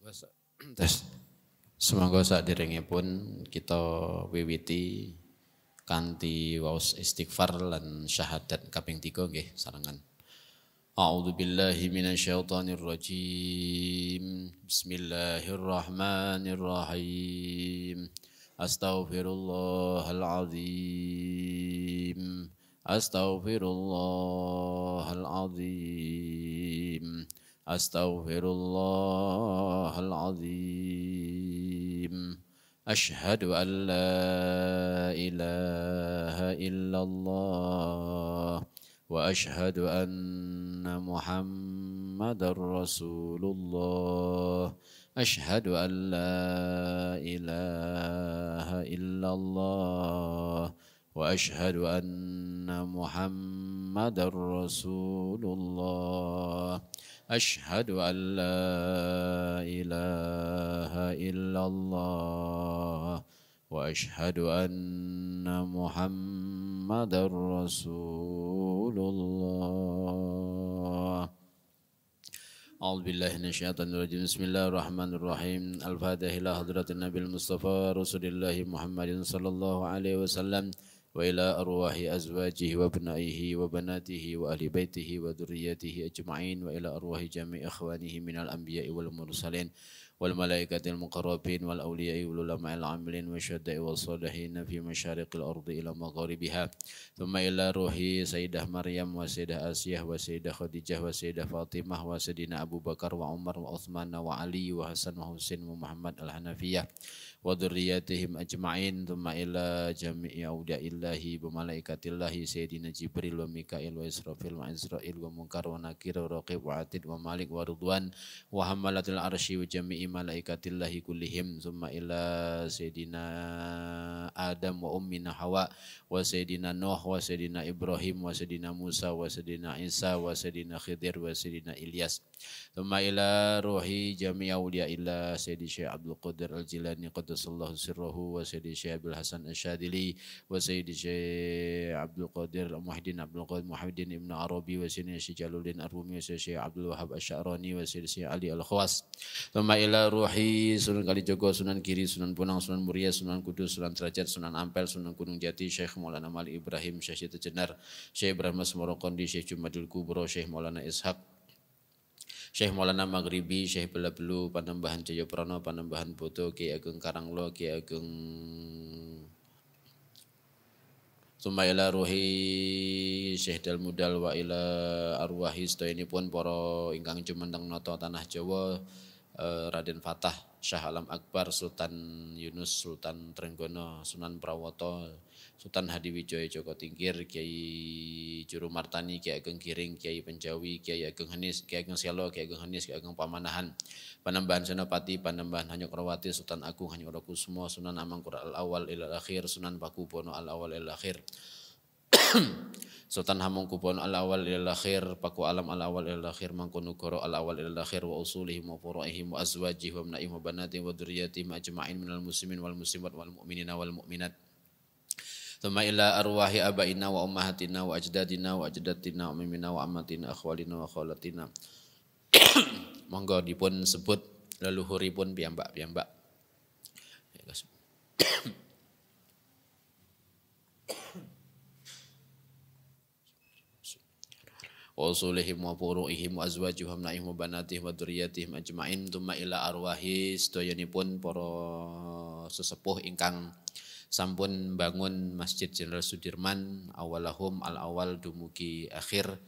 Tes. Semoga saderengipun kita wiwiti kanthi waos istighfar lan syahadat kaping 3 nggih sarengan. A'udzu billahi minasyaitonir rajim. Bismillahirrahmanirrahim. Astaghfirullahal azim. Astaghfirullahal azim. Astaghfirullahal azim. Asyhadu an la ilaha illallah wa asyhadu anna Muhammadar Rasulullah. Asyhadu an la ilaha illallah wa asyhadu anna Muhammadar Rasulullah. Asyhadu an la ilaha illallah wa asyhadu anna Muhammadar Rasulullah. A'udzu billahi minasyaitonir rajim. Bismillahirrahmanirrahim. Al-Fatihah ila hadratin Nabil Mustafa Rasulillahi Muhammadin sallallahu alaihi wasallam wa ila arwahi azwajihi wa abnaihi wa banatihi wa ahli baitihi wa dzurriyyatihi ajma'in wa ila arwahi jami'i ikhwanihi minal anbiya'i wal mursalin wal malaikatil muqarrabin wal awliya'i wal ulama'il 'amilin wa syuhada'i was shalihin fi masyariqil ardi ila magharibiha thumma ila ruhi sayyidah Maryam wa sayyidah Asiyah wa sayyidah Khadijah wa sayyidah Fatimah wa sayyidina Abu Bakar wa Umar wa Utsman wa Ali wa Hasan wa Husain wa Muhammad al-Hanafiyah wa dzurriyyatihim ajma'in thumma ila jami'i awliya'illahi wa malaikatillahi sayyidina Jibril wa Mikail wa Israfil wa Israil wa Munkar wa Nakir wa Raqib wa Atid wa Malik wa Ridwan wa hammalatil arsy wa jami'i malaikatillahi kullihim thumma ila sayyidina Adam wa ummina Hawa wa sayyidina Nuh wa sayyidina Ibrahim wa sayyidina Musa wa sayyidina Isa wa sayyidina Khidir wa sayyidina Ilyas thumma ila ruhi jami'i awliyaillah sayyidi Syekh Abdul Qadir Al-Jilani qaddasallahu sirrahu wa sayyidi Syekh Abdul Hasan Asy-Syadzili wa sayyidi Syekh Abdul Qadir Muhyiddin Abdul Qadir Muhyiddin Ibn Arabi wa sayyidi Syekh Jaluddin Ar-Rumi wa sayyidi Syekh Abdul Wahhab Asy-Sya'rani wa sayyidi Syekh Ali Al-Khawas thumma ila ruhi Sunan Kalijogo Sunan Kiri Sunan Bonang Sunan Muria Sunan Kudus Sunan Derajat Sunan Ampel Sunan Gunung Jati Syekh Maulana Malik Ibrahim Syekh Siti Jenar Syekh Ibrahim Asmorokondi Syekh Jumadil Kubro Syekh Maulana Ishaq Syekh Maulana Maghribi Syekh Belabelu Panembahan Jayaprana Panembahan Bodo Ki Ageng Karanglo Ki Ageng Summa ila ruhi Syekh Dalmudal wa ila arwahi sedayanipun para ingkang jumeneng nata tanah Jawa Raden Fatah Syah Alam Akbar Sultan Yunus Sultan Trenggono Sunan Prawoto Sultan Hadiwijaya Joko Tingkir Kiai Juru Martani Kiai Ageng Giring Kiai Penjawi Kiai Ageng Henis Kiai Ageng Selo Kiai Ageng Henis Kiai Ageng Pamanahan Panembahan Senopati Panembahan Hanyokrawati Sultan Agung Hanyokrokusmo Sunan Amangkurat Al-Awal Ilal Akhir Sunan Pakubono Al-Awal Ilal Akhir Sultan Hamengkubuwono Al-Awwal ilal akhir Paku Alam Al-Awwal ilal akhir Mangkunugoro Al-Awwal ilal akhir wa usulihim wa furu'ihim wa azwajihim wa abnaihim wa banatihim wa dzurriyyatihim ajma'in minal muslimin wal muslimat wal mu'minina wal mu'minat. Tsumma ila arwahi abaina wa ummahatina wa ajdadina wa ajdatina wa ummina wa ammatina akhwalina wa khawlatina. Monggo dipun sebut leluhuripun piyambak-piyambak. wa usulihim wa furu'ihim wa azwajihim wa abnaihim wa banatihim wa dzurriyyatihim ajma'in tsumma ila arwahi sedayanipun para sesepuh ingkang sampun bangun Masjid Jenderal Sudirman awalahum al-awal dumugi akhir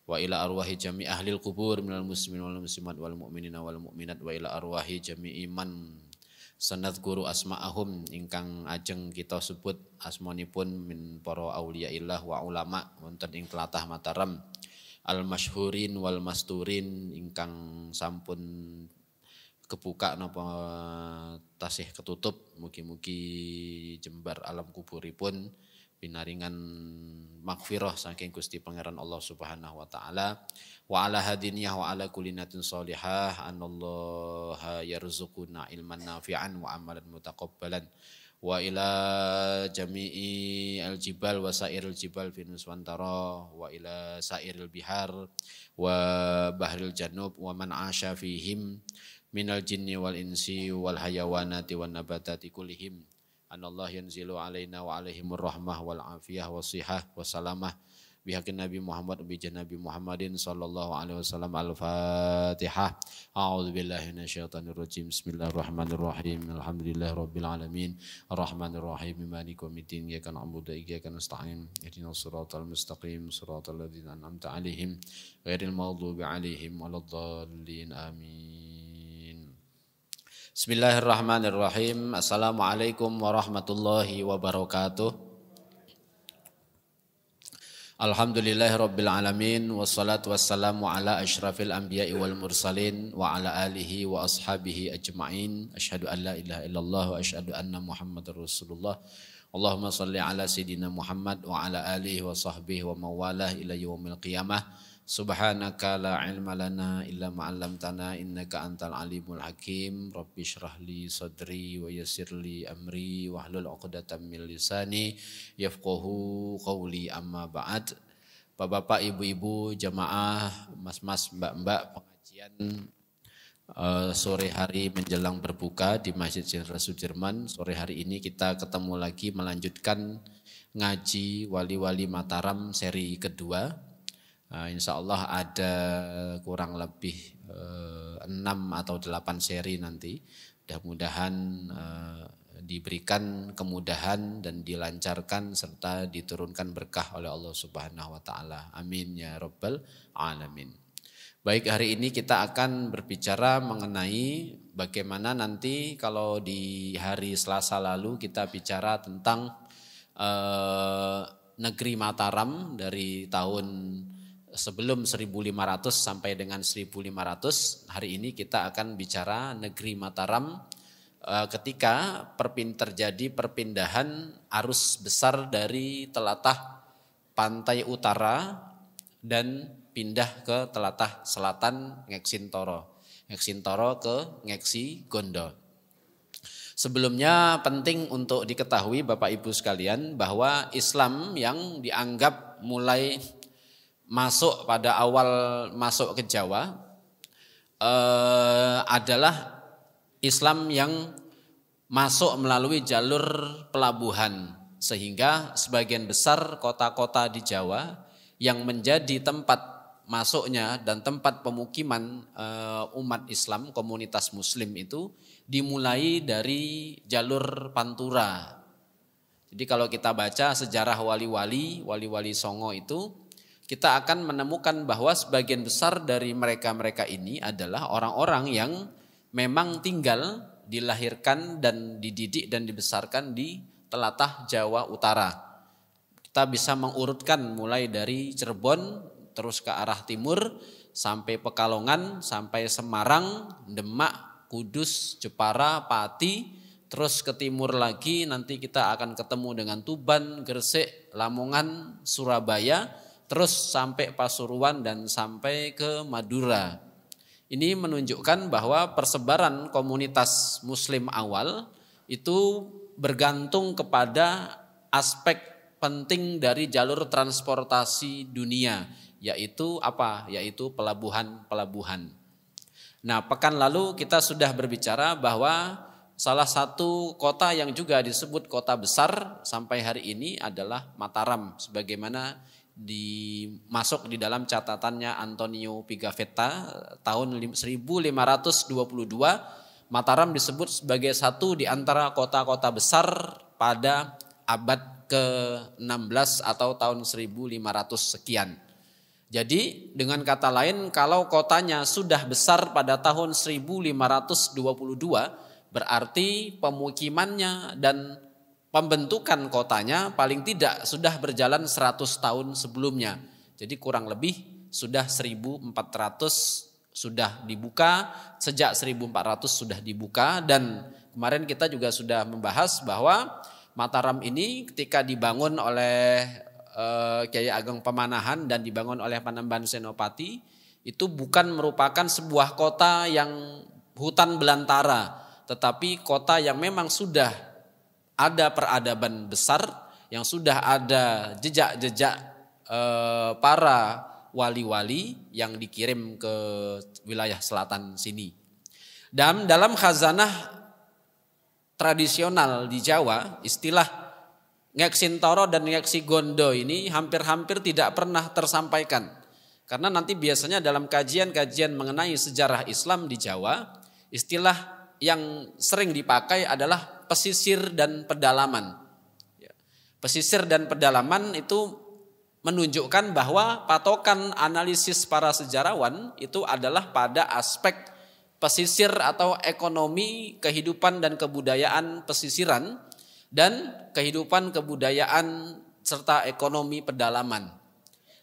wa ila arwahi jami' ahlil kubur minal muslimin wal muslimat wal mu'minina wal mu'minat wa ila arwahi jami'i man sanad guru asma'ahum ingkang ajeng kita sebut asmanipun min para auliyaillah wa ulama wonten ing tlatah Mataram al-masyhurin wal masturin ingkang sampun kebuka napa tasih ketutup mugi-mugi jembar alam kuburipun pinaringan magfirah saking Gusti Pangeran Allah Subhanahu wa taala wa ala hadiniyah wa ala kullinatin sholihah anallaha yarzuquna ilman nafi'an wa amalan mutaqabbalan wa ila jami'i al-jibal wa sa'iril jibal fi nuswantara wa ila sa'iril bihar wa bahril janub wa man asya fihim minal jinni wal insi wal hayawanati wan nabatati kullihim anallah yanzilu alaina wa alaihimur rahmah wal afiyah wasihah wassalamah bihaqqin Nabi Muhammad bi Nabi Muhammadin sallallahu alaihi wasallam. Al-Fatihah. A'udzu billahi minasyaitonir rajim. Bismillahirrahmanirrahim. Alhamdulillahirabbil alamin. Arrahmanir rahim. Maliki yaumiddin. Iyyaka na'budu wa iyyaka nasta'in. Ihdinas siratal mustaqim. Siratal ladzina an'amta 'alaihim ghairil maghdubi 'alaihim waladdallin. Amin. Bismillahirrahmanirrahim. Assalamualaikum warahmatullahi wabarakatuh. Alhamdulillahirabbil alamin wassalatu wassalamu ala asyrafil anbiya'i wal mursalin wa ala alihi wa ashabihi ajma'in. Asyhadu an la ilaha illallah wa asyhadu anna Muhammadar Rasulullah. Allahumma shalli ala sayidina Muhammad wa ala alihi wa sahbihi wa mawalah ila yaumil qiyamah. Subhanaka la ilma lana illa ma 'allamtana innaka antal alimul hakim. Rabbi shrah li sadri wa yassir li amri wahlul 'uqdatam min lisani yafqahu qawli. Amma ba'd. Bapak-bapak, ibu-ibu, jamaah, mas-mas, mbak-mbak pengajian sore hari menjelang berbuka di Masjid Jenderal Sudirman. Sore hari ini kita ketemu lagi melanjutkan ngaji Wali-Wali Mataram seri kedua. Insya Allah ada kurang lebih 6 atau 8 seri nanti. Mudah-mudahan diberikan kemudahan dan dilancarkan serta diturunkan berkah oleh Allah Subhanahu wa taala. Amin ya rabbal alamin. Baik, hari ini kita akan berbicara mengenai bagaimana nanti kalau di hari Selasa lalu kita bicara tentang negeri Mataram dari tahun sebelum 1500 sampai dengan 1500. Hari ini kita akan bicara negeri Mataram ketika terjadi perpindahan arus besar dari telatah pantai utara dan pindah ke telatah selatan Ngeksintoro ke Ngeksi Gondo. Sebelumnya penting untuk diketahui Bapak Ibu sekalian bahwa Islam yang dianggap mulai masuk pada awal masuk ke Jawa adalah Islam yang masuk melalui jalur pelabuhan, sehingga sebagian besar kota-kota di Jawa yang menjadi tempat masuknya dan tempat pemukiman umat Islam, komunitas Muslim itu dimulai dari jalur Pantura. Jadi kalau kita baca sejarah wali-wali Songo itu, kita akan menemukan bahwa sebagian besar dari mereka-mereka ini adalah orang-orang yang memang tinggal, dilahirkan dan dididik dan dibesarkan di telatah Jawa Utara. Kita bisa mengurutkan mulai dari Cirebon terus ke arah timur sampai Pekalongan, sampai Semarang, Demak, Kudus, Jepara, Pati, terus ke timur lagi nanti kita akan ketemu dengan Tuban, Gresik, Lamongan, Surabaya, terus sampai Pasuruan dan sampai ke Madura. Ini menunjukkan bahwa persebaran komunitas Muslim awal itu bergantung kepada aspek penting dari jalur transportasi dunia, yaitu apa? Yaitu pelabuhan-pelabuhan. Nah, pekan lalu kita sudah berbicara bahwa salah satu kota yang juga disebut kota besar sampai hari ini adalah Mataram, sebagaimana masuk di dalam catatannya Antonio Pigafetta tahun 1522. Mataram disebut sebagai satu di antara kota-kota besar pada abad ke-16 atau tahun 1500 sekian. Jadi dengan kata lain, kalau kotanya sudah besar pada tahun 1522, berarti pemukimannya dan pembentukan kotanya paling tidak sudah berjalan 100 tahun sebelumnya. Jadi kurang lebih sudah 1400 sudah dibuka, sejak 1400 sudah dibuka. Dan kemarin kita juga sudah membahas bahwa Mataram ini ketika dibangun oleh Kyai Ageng Pemanahan dan dibangun oleh Panembahan Senopati, itu bukan merupakan sebuah kota yang hutan belantara, tetapi kota yang memang sudah ada peradaban besar, yang sudah ada jejak-jejak para wali-wali yang dikirim ke wilayah selatan sini. Dalam khazanah tradisional di Jawa, istilah Ngeksintoro dan Ngeksigondo ini hampir-hampir tidak pernah tersampaikan. Karena nanti biasanya dalam kajian-kajian mengenai sejarah Islam di Jawa, istilah yang sering dipakai adalah pesisir dan pedalaman. Pesisir dan pedalaman itu menunjukkan bahwa patokan analisis para sejarawan itu adalah pada aspek pesisir atau ekonomi, kehidupan dan kebudayaan pesisiran, dan kehidupan kebudayaan serta ekonomi pedalaman.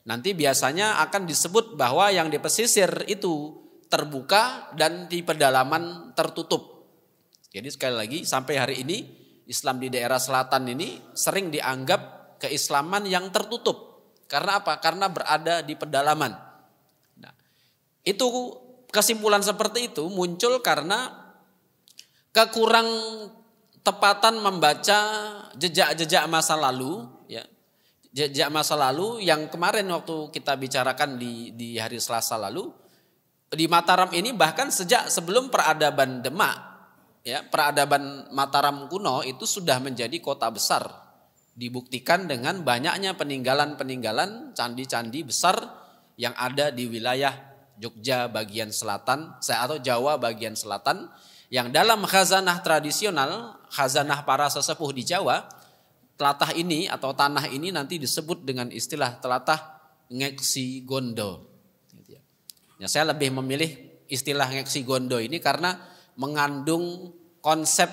Nanti biasanya akan disebut bahwa yang di pesisir itu terbuka dan di pedalaman tertutup. Jadi sekali lagi sampai hari ini Islam di daerah selatan ini sering dianggap keislaman yang tertutup. Karena apa? Karena berada di pedalaman. Nah, itu kesimpulan seperti itu muncul karena kekurang tepatan membaca jejak-jejak masa lalu, ya. Jejak masa lalu yang kemarin waktu kita bicarakan di hari Selasa lalu, di Mataram ini bahkan sejak sebelum peradaban Demak, ya, peradaban Mataram kuno itu sudah menjadi kota besar. Dibuktikan dengan banyaknya peninggalan-peninggalan candi-candi besar yang ada di wilayah Jogja bagian selatan atau Jawa bagian selatan, yang dalam khazanah tradisional, khazanah para sesepuh di Jawa, telatah ini atau tanah ini nanti disebut dengan istilah telatah Ngeksigondo. Ya, saya lebih memilih istilah Ngeksigondo ini karena mengandung konsep,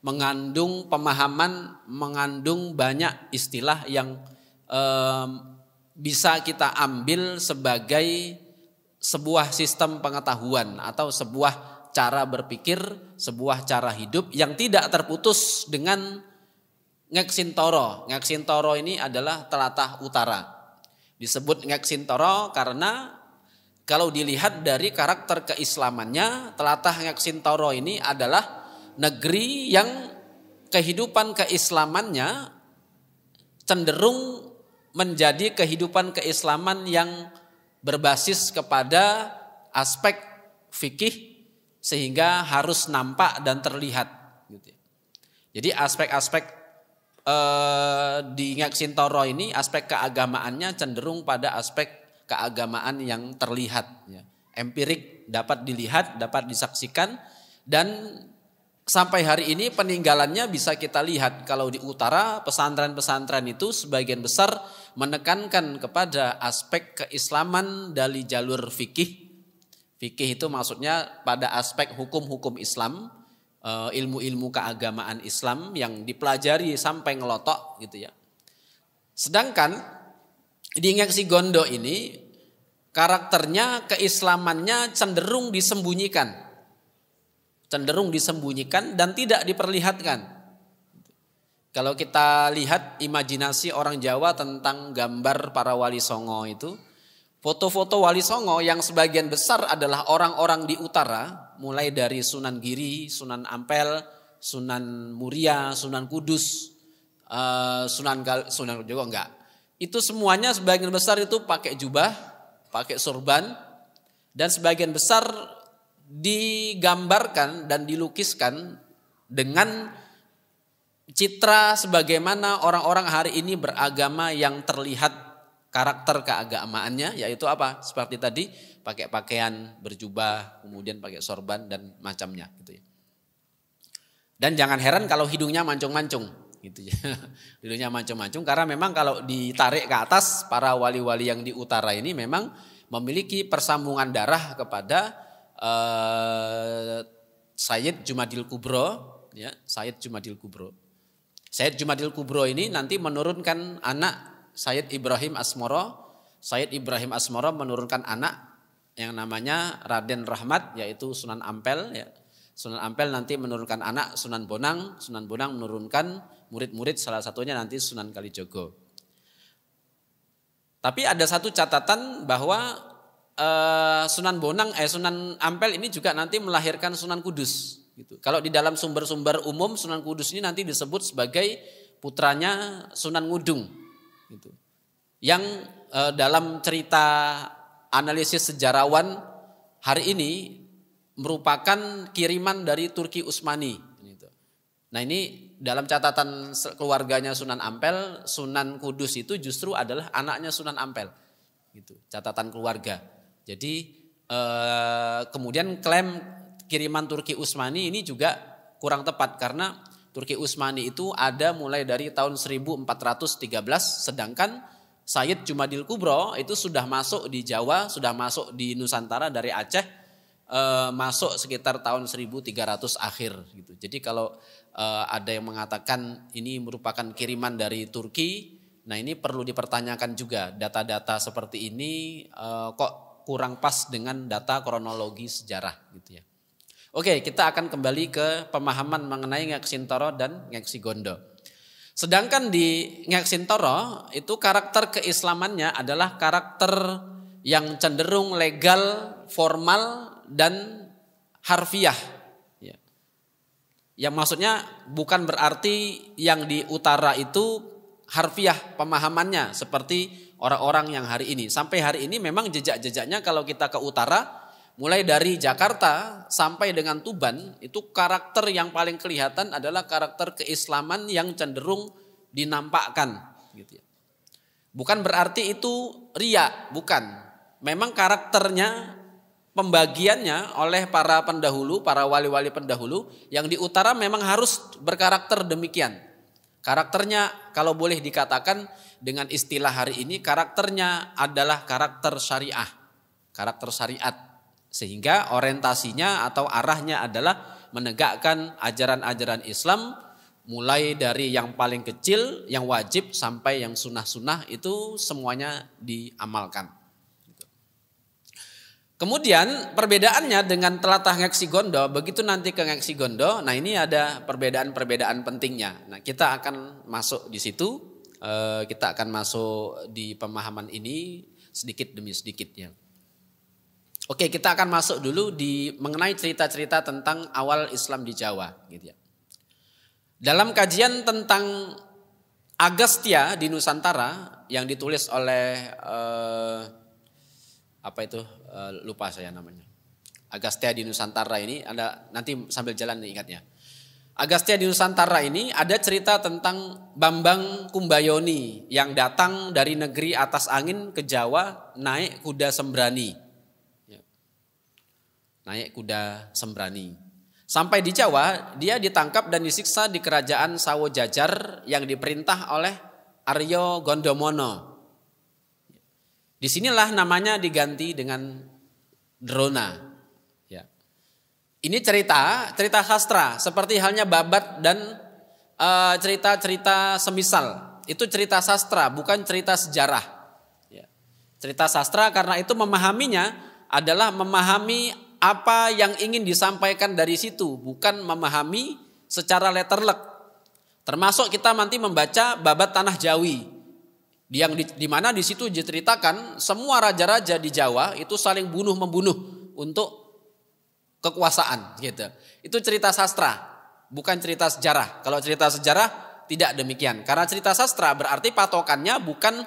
mengandung pemahaman, mengandung banyak istilah yang bisa kita ambil sebagai sebuah sistem pengetahuan atau sebuah cara berpikir, sebuah cara hidup yang tidak terputus dengan Ngeksintoro. Ngeksintoro ini adalah telatah utara. Disebut Ngeksintoro karena kalau dilihat dari karakter keislamannya, telatah Ngeksintoro ini adalah negeri yang kehidupan keislamannya cenderung menjadi kehidupan keislaman yang berbasis kepada aspek fikih sehingga harus nampak dan terlihat. Jadi aspek-aspek di Ngeksintoro ini aspek keagamaannya cenderung pada aspek keagamaan yang terlihat, ya. Empirik, dapat dilihat, dapat disaksikan, dan sampai hari ini peninggalannya bisa kita lihat. Kalau di utara pesantren-pesantren itu sebagian besar menekankan kepada aspek keislaman dari jalur fikih. Fikih itu maksudnya pada aspek hukum-hukum Islam, ilmu-ilmu keagamaan Islam yang dipelajari sampai ngelotok gitu ya. Sedangkan di Ngeksigondo ini karakternya, keislamannya cenderung disembunyikan. Cenderung disembunyikan dan tidak diperlihatkan. Kalau kita lihat imajinasi orang Jawa tentang gambar para wali songo itu, foto-foto wali songo yang sebagian besar adalah orang-orang di utara, mulai dari Sunan Giri, Sunan Ampel, Sunan Muria, Sunan Kudus, Sunan juga enggak. Itu semuanya sebagian besar itu pakai jubah, pakai sorban, dan sebagian besar digambarkan dan dilukiskan dengan citra sebagaimana orang-orang hari ini beragama yang terlihat karakter keagamaannya, yaitu apa? Seperti tadi, pakai pakaian berjubah, kemudian pakai sorban dan macamnya gitu ya. Dan jangan heran kalau hidungnya mancung-mancung gitu ya. Hidungnya mancung-mancung karena memang kalau ditarik ke atas para wali-wali yang di utara ini memang memiliki persambungan darah kepada Sayyid Jumadil Kubro, ya, Sayyid Jumadil Kubro. Sayyid Jumadil Kubro ini nanti menurunkan anak Sayyid Ibrahim Asmoro. Sayyid Ibrahim Asmoro menurunkan anak yang namanya Raden Rahmat, yaitu Sunan Ampel, ya. Sunan Ampel nanti menurunkan anak Sunan Bonang. Sunan Bonang menurunkan murid-murid, salah satunya nanti Sunan Kalijogo. Tapi ada satu catatan bahwa Sunan Ampel ini juga nanti melahirkan Sunan Kudus. Gitu. Kalau di dalam sumber-sumber umum Sunan Kudus ini nanti disebut sebagai putranya Sunan Ngudung. Gitu. Yang dalam cerita analisis sejarawan hari ini merupakan kiriman dari Turki Utsmani. Nah ini dalam catatan keluarganya Sunan Ampel, Sunan Kudus itu justru adalah anaknya Sunan Ampel. Gitu, catatan keluarga. Jadi kemudian klaim kiriman Turki Utsmani ini juga kurang tepat karena Turki Utsmani itu ada mulai dari tahun 1413, sedangkan Sayyid Jumadil Kubro itu sudah masuk di Jawa, sudah masuk di Nusantara dari Aceh, masuk sekitar tahun 1300 akhir gitu. Jadi kalau ada yang mengatakan ini merupakan kiriman dari Turki, nah ini perlu dipertanyakan juga, data-data seperti ini kok kurang pas dengan data kronologi sejarah gitu ya. Oke, kita akan kembali ke pemahaman mengenai Ngek Sintoro dan Ngek Sigondo. Sedangkan di Ngek Sintoro itu karakter keislamannya adalah karakter yang cenderung legal, formal dan harfiah. Yang maksudnya bukan berarti yang di utara itu harfiah pemahamannya seperti orang-orang yang hari ini. Sampai hari ini memang jejak-jejaknya kalau kita ke utara, mulai dari Jakarta sampai dengan Tuban, itu karakter yang paling kelihatan adalah karakter keislaman yang cenderung dinampakkan. Gitu ya. Bukan berarti itu riya, bukan. Memang karakternya, pembagiannya oleh para pendahulu, para wali-wali pendahulu, yang di utara memang harus berkarakter demikian. Karakternya kalau boleh dikatakan dengan istilah hari ini, karakternya adalah karakter syariah, karakter syariat. Sehingga orientasinya atau arahnya adalah menegakkan ajaran-ajaran Islam, mulai dari yang paling kecil, yang wajib, sampai yang sunnah-sunnah itu semuanya diamalkan. Kemudian perbedaannya dengan telatah Ngek Sigondo, begitu nanti ke Ngek Sigondo, nah ini ada perbedaan-perbedaan pentingnya. Nah kita akan masuk di situ, kita akan masuk di pemahaman ini sedikit demi sedikit ya. Oke, kita akan masuk dulu di mengenai cerita-cerita tentang awal Islam di Jawa, gitu ya. Dalam kajian tentang Agastya di Nusantara yang ditulis oleh lupa saya namanya. Agastya di Nusantara ini ada, nanti sambil jalan nih ingatnya. Agastya di Nusantara ini ada cerita tentang Bambang Kumbayoni yang datang dari negeri atas angin ke Jawa naik kuda sembrani. Naik kuda sembrani. Sampai di Jawa dia ditangkap dan disiksa di kerajaan Sawo Jajar yang diperintah oleh Aryo Gondomono. Disinilah namanya diganti dengan Drona. Ya. Ini cerita sastra seperti halnya Babat dan cerita-cerita semisal. Itu cerita sastra, bukan cerita sejarah. Ya. Cerita sastra karena itu memahaminya adalah memahami apa yang ingin disampaikan dari situ, bukan memahami secara letterlek. Termasuk kita nanti membaca Babat Tanah Jawi. Yang di mana di situ diceritakan semua raja-raja di Jawa itu saling bunuh-membunuh untuk kekuasaan gitu. Itu cerita sastra, bukan cerita sejarah. Kalau cerita sejarah tidak demikian. Karena cerita sastra berarti patokannya bukan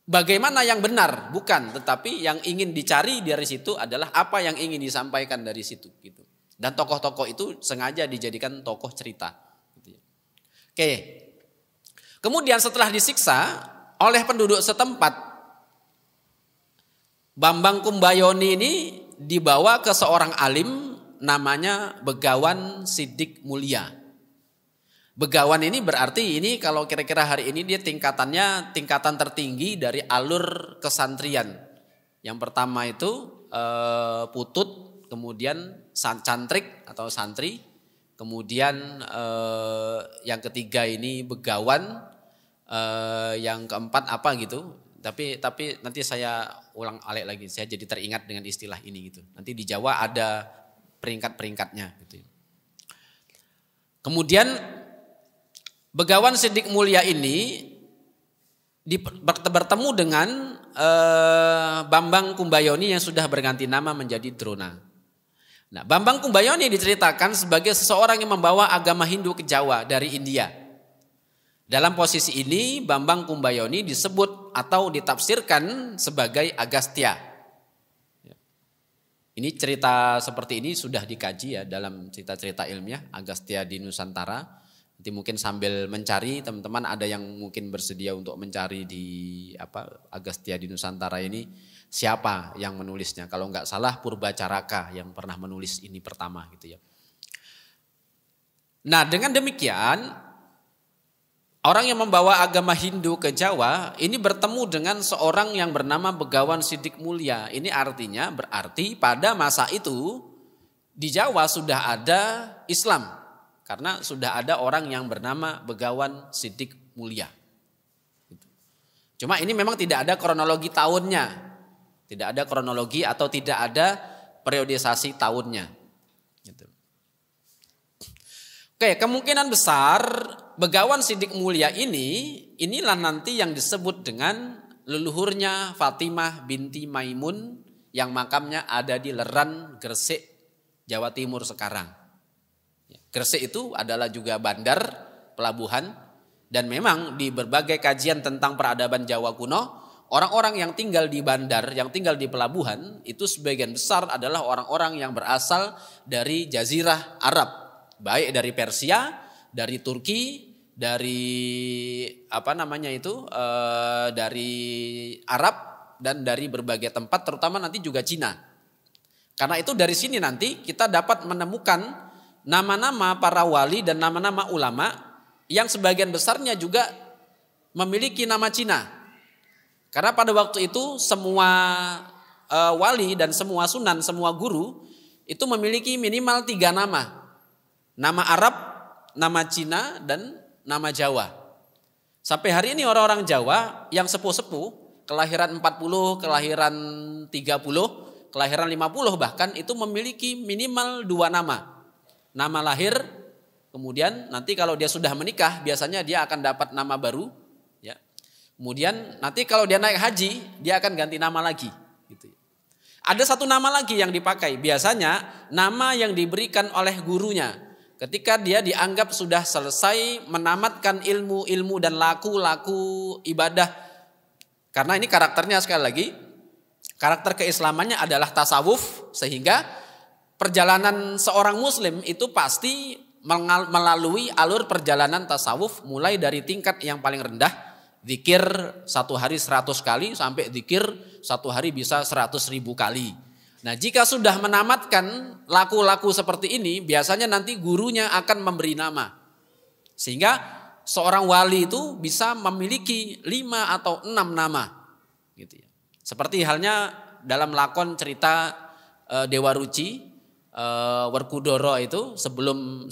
bagaimana yang benar, bukan, tetapi yang ingin dicari dari situ adalah apa yang ingin disampaikan dari situ gitu. Dan tokoh-tokoh itu sengaja dijadikan tokoh cerita gitu. Oke. Kemudian setelah disiksa oleh penduduk setempat, Bambang Kumbayoni ini dibawa ke seorang alim namanya Begawan Siddik Mulia. Begawan ini berarti ini kalau kira-kira hari ini dia tingkatan tertinggi dari alur kesantrian. Yang pertama itu putut, kemudian cantrik atau santri, kemudian yang ketiga ini begawan. Yang keempat apa gitu, tapi nanti saya ulang alik lagi, saya jadi teringat dengan istilah ini gitu. Nanti di Jawa ada peringkat-peringkatnya gitu. Kemudian Begawan Siddik Mulia ini bertemu dengan Bambang Kumbayoni yang sudah berganti nama menjadi Drona. Nah, Bambang Kumbayoni diceritakan sebagai seseorang yang membawa agama Hindu ke Jawa dari India. Dalam posisi ini Bambang Kumbayoni disebut atau ditafsirkan sebagai Agastya. Ini cerita seperti ini sudah dikaji ya dalam cerita-cerita ilmiah Agastya di Nusantara. Nanti mungkin sambil mencari teman-teman ada yang mungkin bersedia untuk mencari di Agastya di Nusantara ini siapa yang menulisnya. Kalau nggak salah Purbacaraka yang pernah menulis ini pertama gitu ya. Nah dengan demikian orang yang membawa agama Hindu ke Jawa ini bertemu dengan seorang yang bernama Begawan Sidik Mulia. Ini artinya berarti pada masa itu di Jawa sudah ada Islam. Karena sudah ada orang yang bernama Begawan Sidik Mulia. Cuma ini memang tidak ada kronologi tahunnya. Tidak ada kronologi atau tidak ada periodisasi tahunnya. Oke, kemungkinan besar Begawan Sidik Mulia inilah nanti yang disebut dengan leluhurnya Fatimah binti Maimun yang makamnya ada di Leran, Gresik, Jawa Timur sekarang. Gresik itu adalah juga bandar, pelabuhan, dan memang di berbagai kajian tentang peradaban Jawa kuno, orang-orang yang tinggal di bandar, yang tinggal di pelabuhan, itu sebagian besar adalah orang-orang yang berasal dari Jazirah Arab. Baik dari Persia, dari Turki, dari dari Arab dan dari berbagai tempat, terutama nanti juga Cina. Karena itu dari sini nanti kita dapat menemukan nama-nama para wali dan nama-nama ulama yang sebagian besarnya juga memiliki nama Cina. Karena pada waktu itu semua wali dan semua sunan, semua guru itu memiliki minimal 3 nama. Nama Arab, nama Cina, dan nama Jawa. Sampai hari ini orang-orang Jawa yang sepuh-sepuh, kelahiran 40, kelahiran 30, kelahiran 50 bahkan itu memiliki minimal 2 nama. Nama lahir, kemudian nanti kalau dia sudah menikah biasanya dia akan dapat nama baru. Ya. Kemudian nanti kalau dia naik haji dia akan ganti nama lagi. Gitu. Ada 1 nama lagi yang dipakai, biasanya nama yang diberikan oleh gurunya. Ketika dia dianggap sudah selesai menamatkan ilmu-ilmu dan laku-laku ibadah. Karena ini karakternya sekali lagi, karakter keislamannya adalah tasawuf. Sehingga perjalanan seorang muslim itu pasti melalui alur perjalanan tasawuf. Mulai dari tingkat yang paling rendah, zikir 1 hari 100 kali sampai zikir 1 hari bisa 100.000 kali. Nah jika sudah menamatkan laku-laku seperti ini, biasanya nanti gurunya akan memberi nama. Sehingga seorang wali itu bisa memiliki 5 atau 6 nama. Gitu ya. Seperti halnya dalam lakon cerita Dewa Ruci, Werkudara itu sebelum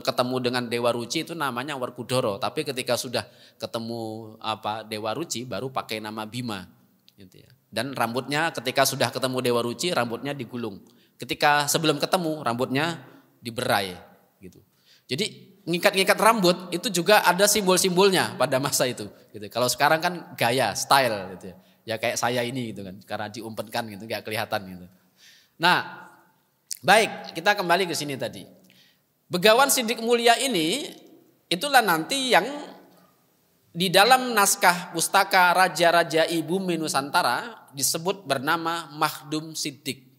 ketemu dengan Dewa Ruci itu namanya Werkudara. Tapi ketika sudah ketemu Dewa Ruci baru pakai nama Bima. Gitu ya. Dan rambutnya ketika sudah ketemu Dewa Ruci rambutnya digulung. Ketika sebelum ketemu rambutnya diberai gitu. Jadi ngikat-ngikat rambut itu juga ada simbol-simbolnya pada masa itu gitu. Kalau sekarang kan gaya, style gitu ya. Ya kayak saya ini gitu kan. Karena diumpetkan gitu enggak kelihatan gitu. Nah, baik, kita kembali ke sini tadi. Begawan Sidik Mulia ini itulah nanti yang di dalam naskah pustaka Raja-Raja Bumi Nusantara disebut bernama Makhdum Siddiq.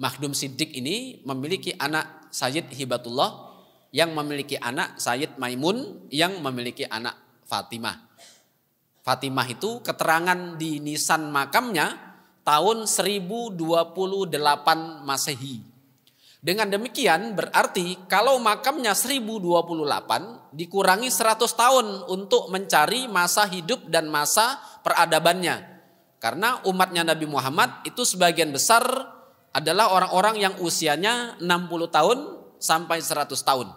Makhdum Siddiq ini memiliki anak Sayyid Hibatullah, yang memiliki anak Sayyid Maimun, yang memiliki anak Fatimah. Fatimah itu keterangan di nisan makamnya tahun 1028 Masehi. Dengan demikian berarti kalau makamnya 1028 dikurangi 100 tahun untuk mencari masa hidup dan masa peradabannya. Karena umatnya Nabi Muhammad itu sebagian besar adalah orang-orang yang usianya 60 tahun sampai 100 tahun.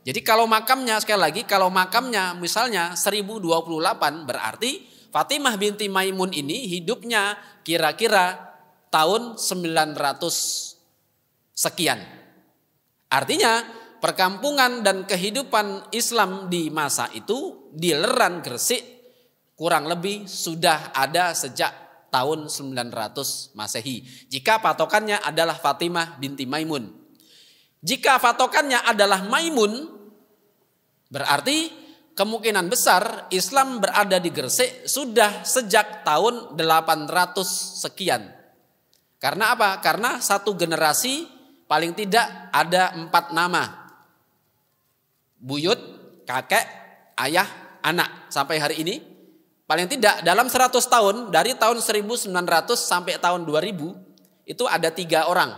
Jadi kalau makamnya sekali lagi kalau makamnya misalnya 1028 berarti Fatimah binti Maimun ini hidupnya kira-kira tahun 900 sekian. Artinya perkampungan dan kehidupan Islam di masa itu di Leran Gresik kurang lebih sudah ada sejak tahun 900 Masehi. Jika patokannya adalah Fatimah binti Maimun. Jika patokannya adalah Maimun berarti kemungkinan besar Islam berada di Gresik sudah sejak tahun 800 sekian. Karena apa? Karena satu generasi paling tidak ada 4 nama. Buyut, kakek, ayah, anak. Sampai hari ini paling tidak dalam 100 tahun, dari tahun 1900 sampai tahun 2000 itu ada 3 orang.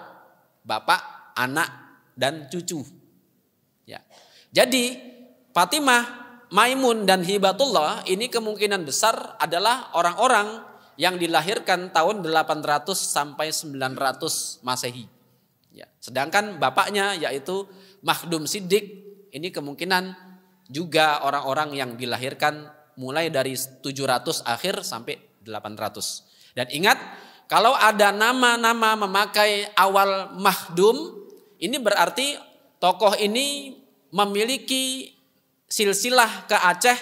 Bapak, anak, dan cucu. Ya. Jadi Fatimah, Maimun dan Hibatullah ini kemungkinan besar adalah orang-orang yang dilahirkan tahun 800 sampai 900 Masehi. Ya. Sedangkan bapaknya yaitu Makhdum Siddiq ini kemungkinan juga orang-orang yang dilahirkan mulai dari 700 akhir sampai 800. Dan ingat, kalau ada nama-nama memakai awal Makhdum, ini berarti tokoh ini memiliki silsilah ke Aceh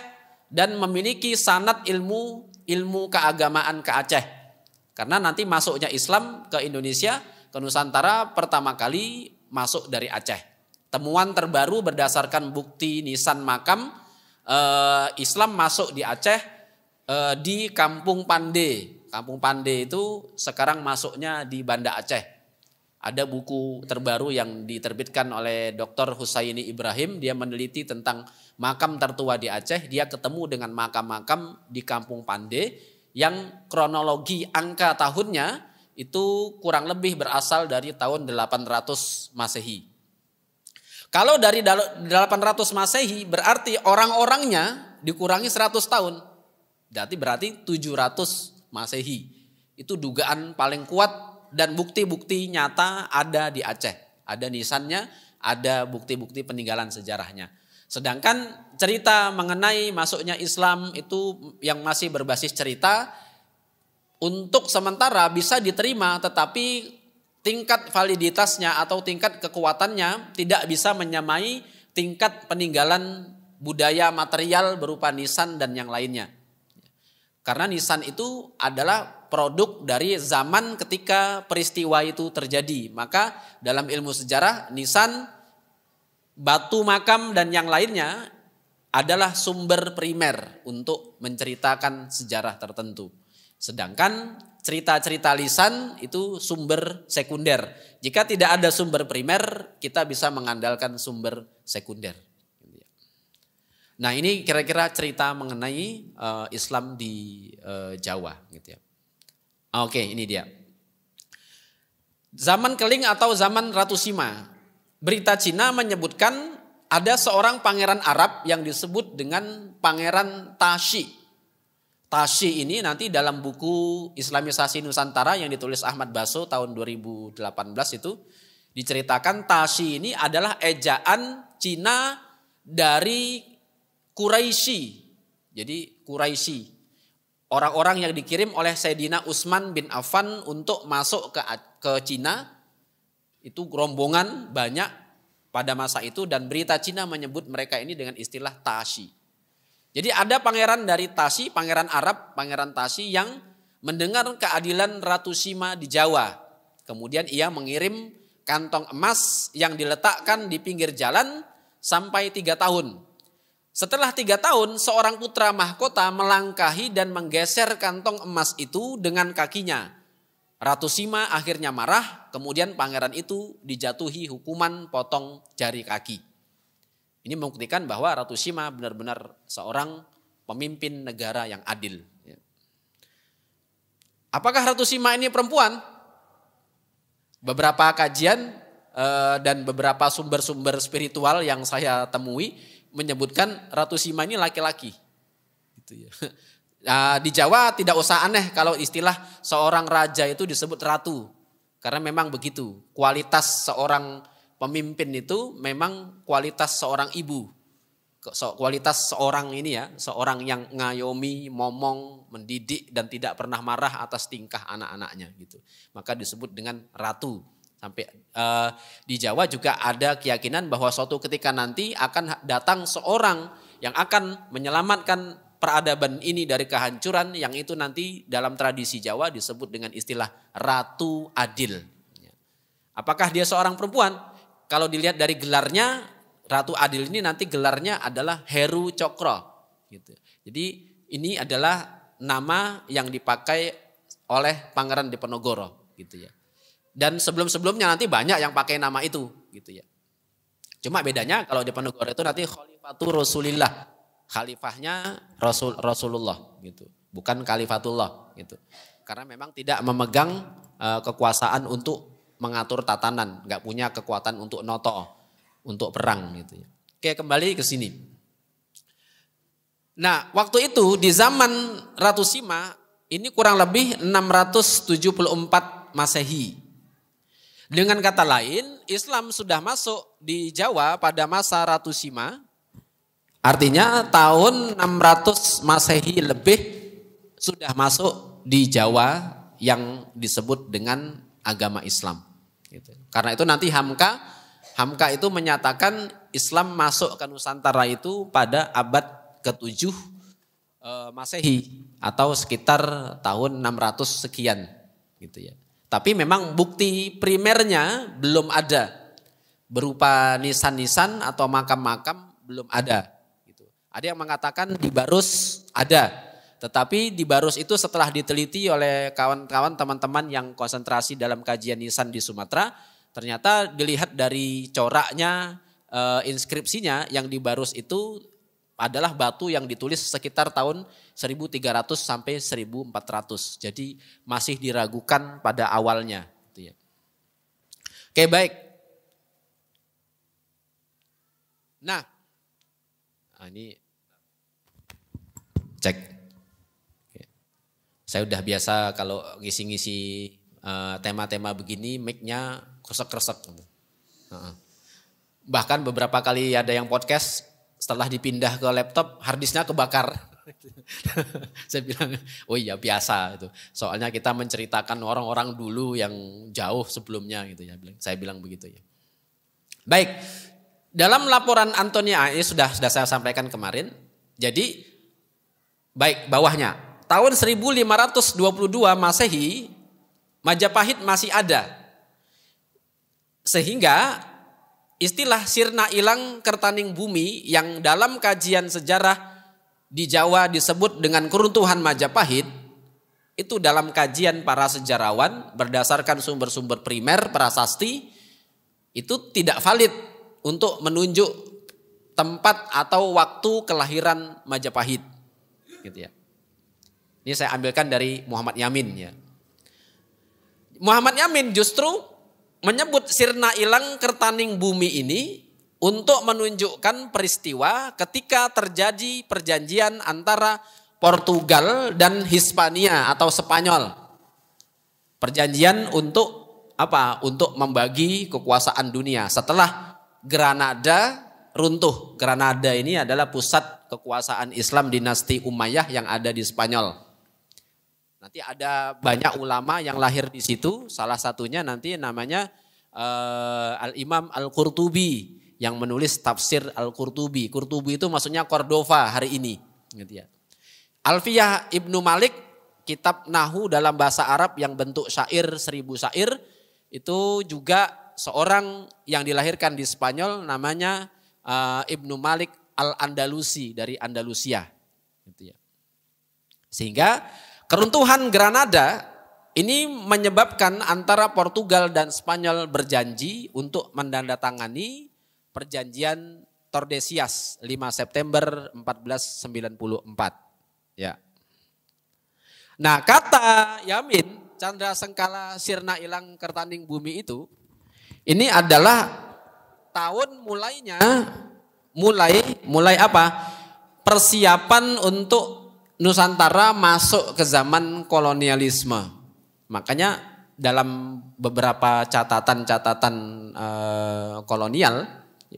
dan memiliki sanad ilmu keagamaan ke Aceh. Karena nanti masuknya Islam ke Indonesia, ke Nusantara pertama kali masuk dari Aceh. Temuan terbaru berdasarkan bukti nisan makam, Islam masuk di Aceh di Kampung Pande. Kampung Pande itu sekarang masuknya di Banda Aceh. Ada buku terbaru yang diterbitkan oleh Dr. Husaini Ibrahim. Dia meneliti tentang makam tertua di Aceh. Dia ketemu dengan makam-makam di Kampung Pande yang kronologi angka tahunnya itu kurang lebih berasal dari tahun 800 Masehi. Kalau dari 800 Masehi berarti orang-orangnya dikurangi 100 tahun. Berarti 700 Masehi. Itu dugaan paling kuat. Dan bukti-bukti nyata ada di Aceh. Ada nisannya, ada bukti-bukti peninggalan sejarahnya. Sedangkan cerita mengenai masuknya Islam itu yang masih berbasis cerita, untuk sementara bisa diterima tetapi tingkat validitasnya atau tingkat kekuatannya tidak bisa menyamai tingkat peninggalan budaya material berupa nisan dan yang lainnya. Karena nisan itu adalah produk dari zaman ketika peristiwa itu terjadi. Maka dalam ilmu sejarah nisan, batu makam dan yang lainnya adalah sumber primer untuk menceritakan sejarah tertentu. Sedangkan cerita-cerita lisan itu sumber sekunder. Jika tidak ada sumber primer, kita bisa mengandalkan sumber sekunder. Nah, ini kira-kira cerita mengenai Islam di Jawa gitu ya. Oke, ini dia. Zaman Keling atau zaman Ratu Sima. Berita Cina menyebutkan ada seorang pangeran Arab yang disebut dengan Pangeran Tashi. Tashi ini nanti dalam buku Islamisasi Nusantara yang ditulis Ahmad Baso tahun 2018 itu diceritakan Tashi ini adalah ejaan Cina dari Quraisy. Jadi Quraisy, orang-orang yang dikirim oleh Sayyidina Utsman bin Affan untuk masuk ke Cina, itu rombongan banyak pada masa itu dan berita Cina menyebut mereka ini dengan istilah Tashi. Jadi ada pangeran dari Tashi, pangeran Arab, pangeran Tashi yang mendengar keadilan Ratu Sima di Jawa. Kemudian ia mengirim kantong emas yang diletakkan di pinggir jalan sampai 3 tahun. Setelah 3 tahun, seorang putra mahkota melangkahi dan menggeser kantong emas itu dengan kakinya. Ratu Sima akhirnya marah, kemudian pangeran itu dijatuhi hukuman potong jari kaki. Ini membuktikan bahwa Ratu Sima benar-benar seorang pemimpin negara yang adil. Apakah Ratu Sima ini perempuan? Beberapa kajian dan beberapa sumber-sumber spiritual yang saya temui menyebutkan Ratu Sima ini laki-laki. Gitu ya. Nah, di Jawa tidak usah aneh kalau istilah seorang raja itu disebut ratu. Karena memang begitu. Kualitas seorang pemimpin itu memang kualitas seorang ibu. Kualitas seorang ini ya, seorang yang ngayomi, momong, mendidik dan tidak pernah marah atas tingkah anak-anaknya gitu. Maka disebut dengan ratu. Sampai di Jawa juga ada keyakinan bahwa suatu ketika nanti akan datang seorang yang akan menyelamatkan peradaban ini dari kehancuran, yang itu nanti dalam tradisi Jawa disebut dengan istilah Ratu Adil. Apakah dia seorang perempuan? Kalau dilihat dari gelarnya Ratu Adil ini nanti gelarnya adalah Heru Cokro gitu. Jadi ini adalah nama yang dipakai oleh Pangeran Diponegoro gitu ya. Dan sebelum-sebelumnya nanti banyak yang pakai nama itu gitu ya. Cuma bedanya kalau Diponegoro itu nanti Khalifatul Rasulillah. Khalifahnya Rasulullah gitu. Bukan Khalifatullah gitu. Karena memang tidak memegang kekuasaan untuk mengatur tatanan, nggak punya kekuatan untuk noto, untuk perang gitu ya. Oke, kembali ke sini. Nah, waktu itu di zaman Ratu Sima ini kurang lebih 674 Masehi. Dengan kata lain, Islam sudah masuk di Jawa pada masa Ratu Sima. Artinya tahun 600 Masehi lebih sudah masuk di Jawa yang disebut dengan agama Islam. Gitu. Karena itu nanti Hamka itu menyatakan Islam masuk ke Nusantara itu pada abad ke-7 Masehi atau sekitar tahun 600 sekian gitu ya. Tapi memang bukti primernya belum ada berupa nisan-nisan atau makam-makam belum ada gitu. Ada yang mengatakan di Barus ada. Tetapi di Barus itu setelah diteliti oleh kawan-kawan teman-teman yang konsentrasi dalam kajian nisan di Sumatera, ternyata dilihat dari coraknya, inskripsinya yang di Barus itu adalah batu yang ditulis sekitar tahun 1300 sampai 1400. Jadi masih diragukan pada awalnya. Oke, baik. Nah ini cek. Saya udah biasa kalau ngisi-ngisi tema-tema begini mic-nya kresek-kresek. Bahkan beberapa kali ada yang podcast setelah dipindah ke laptop harddisknya kebakar. Saya bilang, oh iya biasa itu. Soalnya kita menceritakan orang-orang dulu yang jauh sebelumnya gitu ya. Saya bilang begitu ya. Baik, dalam laporan Antonia ini sudah saya sampaikan kemarin. Jadi baik bawahnya. Tahun 1522 Masehi, Majapahit masih ada. Sehingga istilah sirna ilang kertaning bumi yang dalam kajian sejarah di Jawa disebut dengan keruntuhan Majapahit, itu dalam kajian para sejarawan berdasarkan sumber-sumber primer prasasti, itu tidak valid untuk menunjuk tempat atau waktu kelahiran Majapahit. Gitu ya. Ini saya ambilkan dari Muhammad Yamin ya. Muhammad Yamin justru menyebut sirna ilang kertaning bumi ini untuk menunjukkan peristiwa ketika terjadi perjanjian antara Portugal dan Hispania atau Spanyol. Perjanjian untuk apa? Untuk membagi kekuasaan dunia setelah Granada runtuh. Granada ini adalah pusat kekuasaan Islam dinasti Umayyah yang ada di Spanyol. Nanti ada banyak ulama yang lahir di situ, salah satunya nanti namanya Al-Imam Al-Qurtubi yang menulis tafsir Al-Qurtubi. Qurtubi itu maksudnya Cordova hari ini. Gitu ya. Alfiyah Ibnu Malik, kitab Nahu dalam bahasa Arab yang bentuk syair 1000 syair, itu juga seorang yang dilahirkan di Spanyol namanya Ibnu Malik Al-Andalusi dari Andalusia. Gitu ya. Sehingga keruntuhan Granada ini menyebabkan antara Portugal dan Spanyol berjanji untuk menandatangani perjanjian Tordesillas 5 September 1494. Ya. Nah, kata Yamin, Candra Sengkala Sirna Ilang Kertaning Bumi itu, ini adalah tahun mulai apa? Persiapan untuk Nusantara masuk ke zaman kolonialisme. Makanya dalam beberapa catatan-catatan kolonial,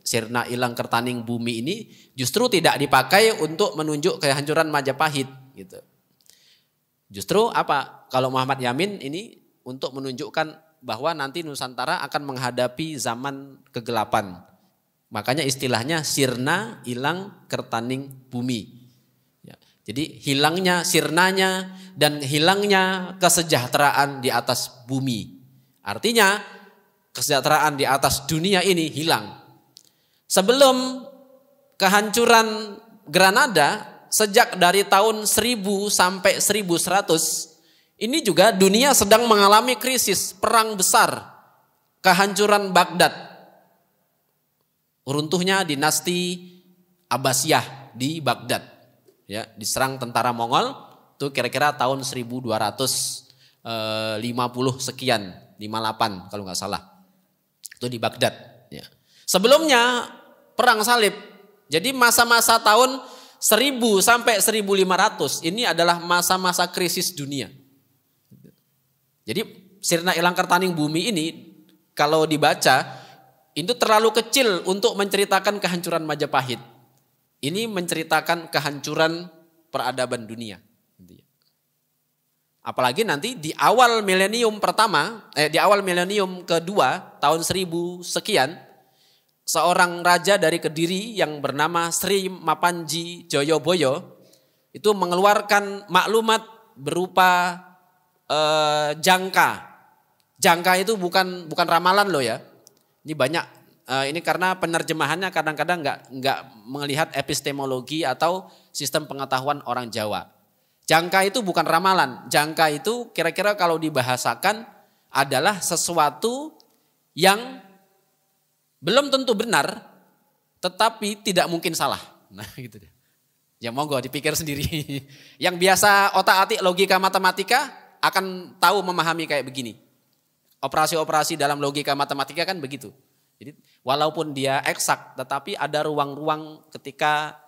Sirna Ilang Kertaning Bumi ini justru tidak dipakai untuk menunjuk kehancuran Majapahit. Gitu. Justru apa? Kalau Muhammad Yamin ini untuk menunjukkan bahwa nanti Nusantara akan menghadapi zaman kegelapan. Makanya istilahnya Sirna Ilang Kertaning Bumi. Jadi hilangnya sirnanya dan hilangnya kesejahteraan di atas bumi. Artinya kesejahteraan di atas dunia ini hilang. Sebelum kehancuran Granada, sejak dari tahun 1000 sampai 1100, ini juga dunia sedang mengalami krisis, perang besar, kehancuran Baghdad, runtuhnya dinasti Abbasiyah di Baghdad, ya, diserang tentara Mongol, itu kira-kira tahun 1250 sekian, 58 kalau nggak salah, itu di Baghdad. Ya. Sebelumnya perang salib, jadi masa-masa tahun 1000 sampai 1500 ini adalah masa-masa krisis dunia. Jadi Sirna Ilangkartaning Bumi ini kalau dibaca itu terlalu kecil untuk menceritakan kehancuran Majapahit. Ini menceritakan kehancuran peradaban dunia. Apalagi nanti di awal milenium pertama, di awal milenium kedua tahun 1000 sekian, seorang raja dari Kediri yang bernama Sri Mapanji Joyoboyo itu mengeluarkan maklumat berupa jangka. Jangka itu bukan ramalan loh ya. Ini banyak ini karena penerjemahannya kadang-kadang nggak melihat epistemologi atau sistem pengetahuan orang Jawa. Jangka itu bukan ramalan. Jangka itu kira-kira kalau dibahasakan adalah sesuatu yang belum tentu benar, tetapi tidak mungkin salah. Nah gitu deh. Ya monggo dipikir sendiri. Yang biasa otak-atik logika matematika akan tahu memahami kayak begini. Operasi-operasi dalam logika matematika kan begitu. Jadi walaupun dia eksak, tetapi ada ruang-ruang ketika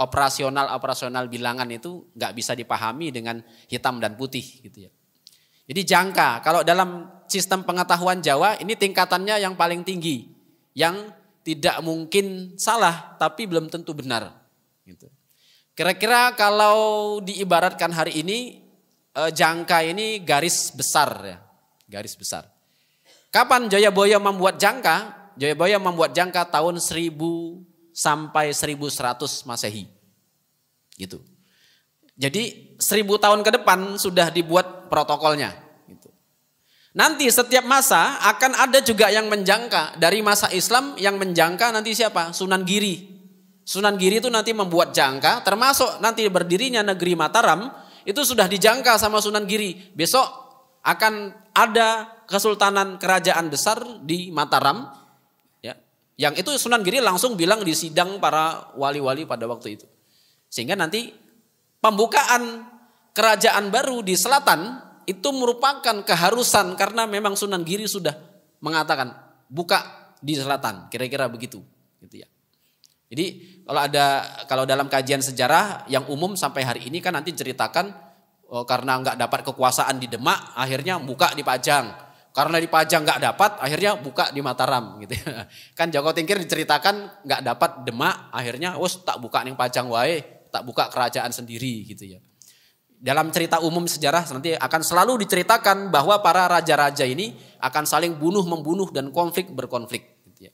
operasional bilangan itu nggak bisa dipahami dengan hitam dan putih gitu ya. Jadi jangka, kalau dalam sistem pengetahuan Jawa ini tingkatannya yang paling tinggi, yang tidak mungkin salah tapi belum tentu benar. Gitu. Kira-kira kalau diibaratkan hari ini, jangka ini garis besar ya, garis besar. Kapan Joyoboyo membuat jangka? Joyoboyo membuat jangka tahun 1000 sampai 1100 Masehi. Gitu. Jadi 1000 tahun ke depan sudah dibuat protokolnya. Gitu. Nanti setiap masa akan ada juga yang menjangka. Dari masa Islam yang menjangka nanti siapa? Sunan Giri. Sunan Giri itu nanti membuat jangka, termasuk nanti berdirinya negeri Mataram, itu sudah dijangka sama Sunan Giri. Besok akan ada kesultanan kerajaan besar di Mataram. Yang itu Sunan Giri langsung bilang di sidang para wali-wali pada waktu itu. Sehingga nanti pembukaan kerajaan baru di selatan itu merupakan keharusan karena memang Sunan Giri sudah mengatakan buka di selatan, kira-kira begitu, gitu ya. Jadi kalau dalam kajian sejarah yang umum sampai hari ini kan nanti ceritakan karena nggak dapat kekuasaan di Demak, akhirnya buka di Pajang. Karena di Pajang nggak dapat, akhirnya buka di Mataram, gitu ya. Kan Joko Tingkir diceritakan nggak dapat Demak, akhirnya tak buka ning Pajang wae, tak buka kerajaan sendiri, gitu ya. Dalam cerita umum sejarah nanti akan selalu diceritakan bahwa para raja-raja ini akan saling bunuh-membunuh dan konflik-berkonflik. Gitu ya.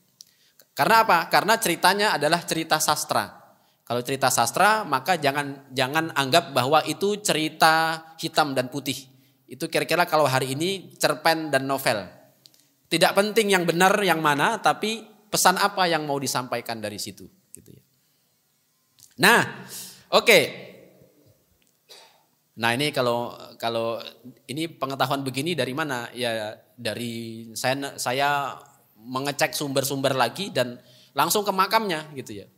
Karena apa? Karena ceritanya adalah cerita sastra. Kalau cerita sastra maka jangan anggap bahwa itu cerita hitam dan putih. Itu kira-kira kalau hari ini cerpen dan novel. Tidak penting yang benar yang mana, tapi pesan apa yang mau disampaikan dari situ. Gitu ya. Nah, oke. Nah ini kalau ini pengetahuan begini dari mana? Ya dari saya mengecek sumber-sumber lagi dan langsung ke makamnya gitu ya.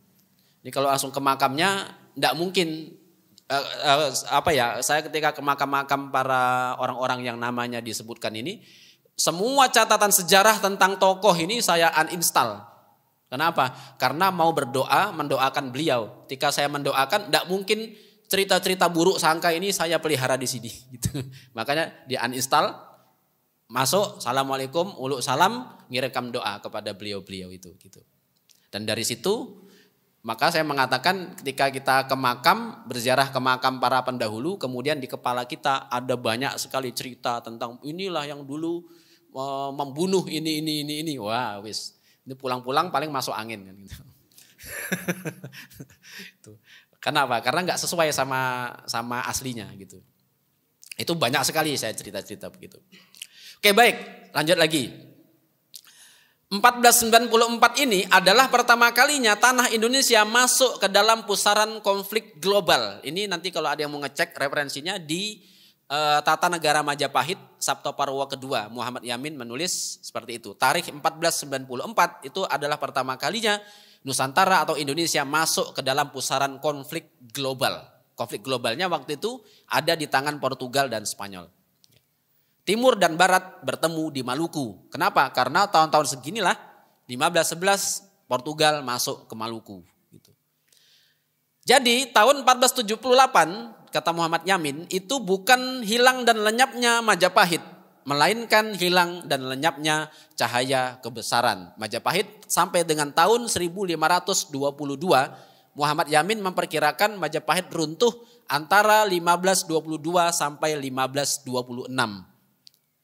Ini kalau langsung ke makamnya tidak mungkin. Saya ketika ke makam-makam para orang-orang yang namanya disebutkan ini, semua catatan sejarah tentang tokoh ini saya uninstall. Kenapa? Karena mau mendoakan beliau. Ketika saya mendoakan, tidak mungkin cerita-cerita buruk sangka ini saya pelihara di sini. Gitu. Makanya di uninstall, masuk, assalamualaikum, uluk salam, ngirekam doa kepada beliau-beliau itu. Gitu. Dan dari situ, maka saya mengatakan ketika kita ke makam, berziarah ke makam para pendahulu, kemudian di kepala kita ada banyak sekali cerita tentang inilah yang dulu membunuh ini. Wah, wis. Ini pulang-pulang paling masuk angin kan gitu. Kenapa? Karena nggak sesuai sama aslinya gitu. Itu banyak sekali saya cerita-cerita begitu. Oke, baik, lanjut lagi. 1494 ini adalah pertama kalinya tanah Indonesia masuk ke dalam pusaran konflik global. Ini nanti kalau ada yang mau ngecek referensinya di Tata Negara Majapahit, Sabto Parwo kedua, Muhammad Yamin menulis seperti itu. Tarikh 1494 itu adalah pertama kalinya Nusantara atau Indonesia masuk ke dalam pusaran konflik global. Konflik globalnya waktu itu ada di tangan Portugal dan Spanyol. Timur dan Barat bertemu di Maluku. Kenapa? Karena tahun-tahun seginilah 1511 Portugal masuk ke Maluku. Gitu. Jadi tahun 1478 kata Muhammad Yamin itu bukan hilang dan lenyapnya Majapahit, melainkan hilang dan lenyapnya cahaya kebesaran Majapahit sampai dengan tahun 1522 Muhammad Yamin memperkirakan Majapahit runtuh antara 1522 sampai 1526.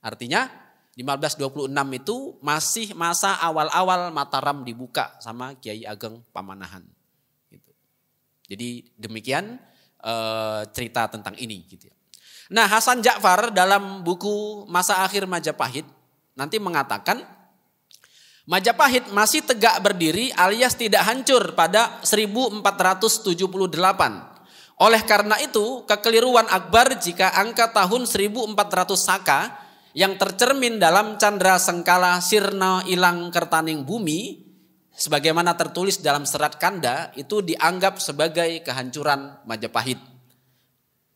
Artinya 1526 itu masih masa awal-awal Mataram dibuka sama Kiai Ageng Pamanahan. Gitu. Jadi demikian cerita tentang ini. Gitu. Nah, Hasan Ja'far dalam buku Masa Akhir Majapahit nanti mengatakan Majapahit masih tegak berdiri alias tidak hancur pada 1478. Oleh karena itu kekeliruan Akbar jika angka tahun 1400 Saka yang tercermin dalam Candra Sengkala Sirna Ilang Kertaning Bumi sebagaimana tertulis dalam Serat Kanda itu dianggap sebagai kehancuran Majapahit.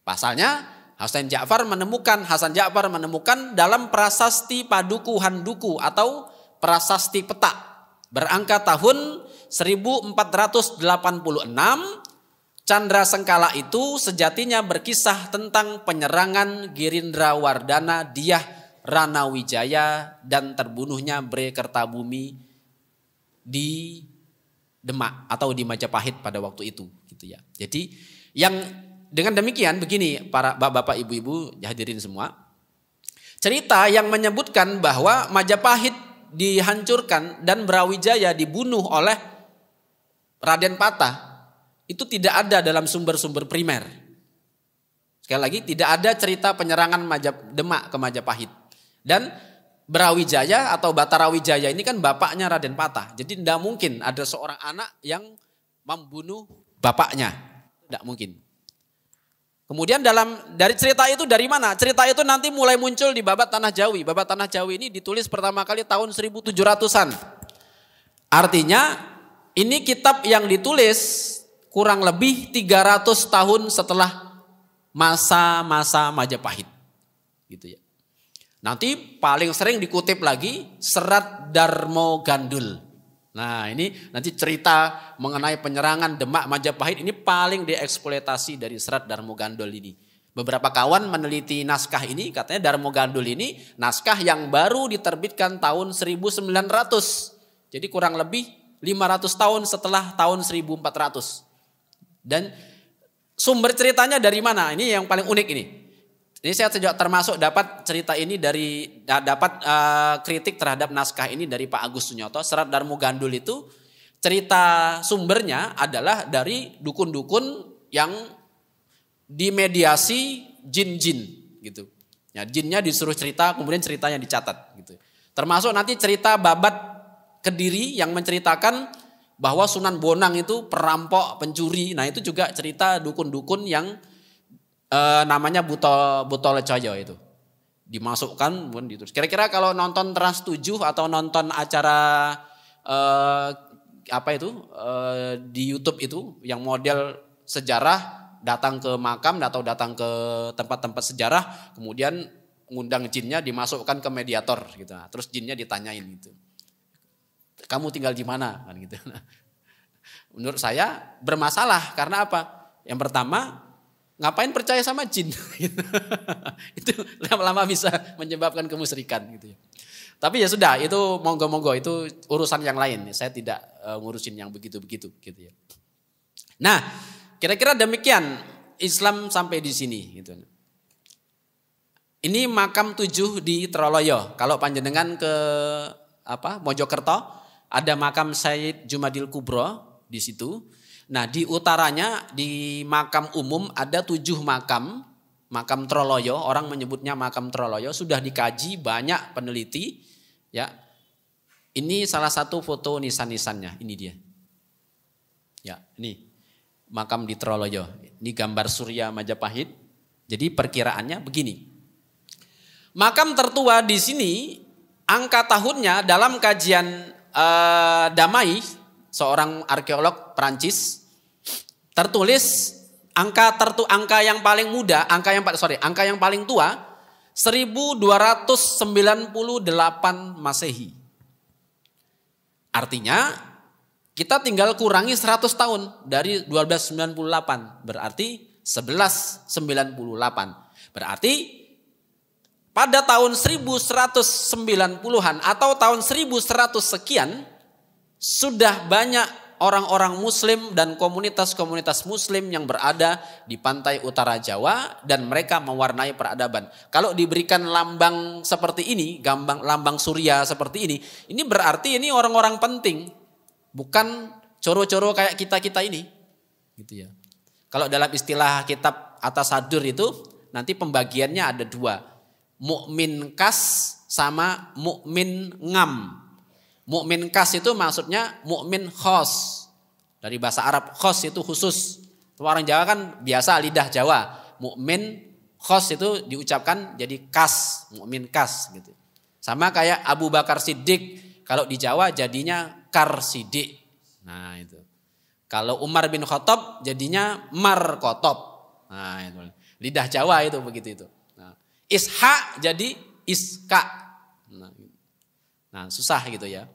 Pasalnya Hasan Ja'far menemukan dalam prasasti Paduku Handuku atau prasasti peta berangka tahun 1486 Candra Sengkala itu sejatinya berkisah tentang penyerangan Girindra Wardana Dyah Rana Wijaya dan terbunuhnya Bre Kertabumi di Demak atau di Majapahit pada waktu itu gitu ya. Jadi yang dengan demikian begini para bapak ibu-ibu hadirin semua. Cerita yang menyebutkan bahwa Majapahit dihancurkan dan Brawijaya dibunuh oleh Raden Patah itu tidak ada dalam sumber-sumber primer. Sekali lagi tidak ada cerita penyerangan Demak ke Majapahit. Dan Brawijaya atau Batara Wijaya ini kan bapaknya Raden Patah. Jadi tidak mungkin ada seorang anak yang membunuh bapaknya. Tidak mungkin. Kemudian dari cerita itu dari mana? Cerita itu nanti mulai muncul di Babat Tanah Jawi. Babat Tanah Jawi ini ditulis pertama kali tahun 1700-an. Artinya ini kitab yang ditulis kurang lebih 300 tahun setelah masa-masa Majapahit. Gitu ya. Nanti paling sering dikutip lagi Serat Darmo Gandul. Nah ini nanti cerita mengenai penyerangan Demak Majapahit ini paling dieksploitasi dari Serat Darmo Gandul ini. Beberapa kawan meneliti naskah ini katanya Darmo Gandul ini naskah yang baru diterbitkan tahun 1900. Jadi kurang lebih 500 tahun setelah tahun 1400. Dan sumber ceritanya dari mana? Ini yang paling unik ini. Ini saya juga termasuk dapat cerita ini dapat kritik terhadap naskah ini dari Pak Agus Sunyoto. Serat Darmo Gandul itu cerita sumbernya adalah dari dukun-dukun yang dimediasi jin-jin gitu. Ya, jinnya disuruh cerita, kemudian ceritanya dicatat gitu. Termasuk nanti cerita Babat Kediri yang menceritakan bahwa Sunan Bonang itu perampok, pencuri. Nah, itu juga cerita dukun-dukun yang namanya Buto Lecoyo itu dimasukkan ditulis. Kira-kira kalau nonton Trans 7 atau nonton acara di YouTube itu yang model sejarah datang ke makam atau datang ke tempat-tempat sejarah kemudian ngundang jinnya dimasukkan ke mediator gitu. Nah, terus jinnya ditanyain gitu. Kamu tinggal di mana kan gitu. Menurut saya bermasalah karena apa? Yang pertama ngapain percaya sama jin? Itu lama-lama bisa menyebabkan kemusyrikan gitu ya. Tapi ya sudah, itu monggo-monggo itu urusan yang lain. Saya tidak ngurusin yang begitu-begitu gitu ya. Nah, kira-kira demikian Islam sampai di sini gitu. Ini makam 7 di Troloyo. Kalau panjenengan ke Mojokerto ada makam Sayyid Jumadil Kubro di situ. Nah di utaranya di makam umum ada 7 makam Troloyo, orang menyebutnya makam Troloyo, sudah dikaji banyak peneliti ya. Ini salah satu foto nisan-nisannya, ini dia. Ya, ini makam di Troloyo. Ini gambar Surya Majapahit. Jadi perkiraannya begini. Makam tertua di sini, angka tahunnya dalam kajian Damai, seorang arkeolog Perancis, tertulis angka yang paling muda, angka yang paling tua 1298 Masehi. Artinya kita tinggal kurangi 100 tahun dari 1298, berarti 1198. Berarti pada tahun 1190-an atau tahun 1100 sekian sudah banyak orang-orang muslim dan komunitas-komunitas muslim yang berada di pantai utara Jawa dan mereka mewarnai peradaban. Kalau diberikan lambang seperti ini, lambang surya seperti ini berarti ini orang-orang penting, bukan coro-coro kayak kita-kita ini. Gitu ya. Kalau dalam istilah kitab Atasadur itu nanti pembagiannya ada dua. Mukmin kas sama mukmin ngam. Mukmin kas itu maksudnya mukmin khos. Dari bahasa Arab khos itu khusus. Orang Jawa kan biasa lidah Jawa. Mukmin khos itu diucapkan jadi kas, mukmin kas gitu. Sama kayak Abu Bakar Siddiq, kalau di Jawa jadinya Kar Siddiq. Nah itu. Kalau Umar bin Khattab jadinya Mar Khattab. Nah itu. Lidah Jawa itu begitu itu. Ishak jadi Iska. Nah susah gitu ya.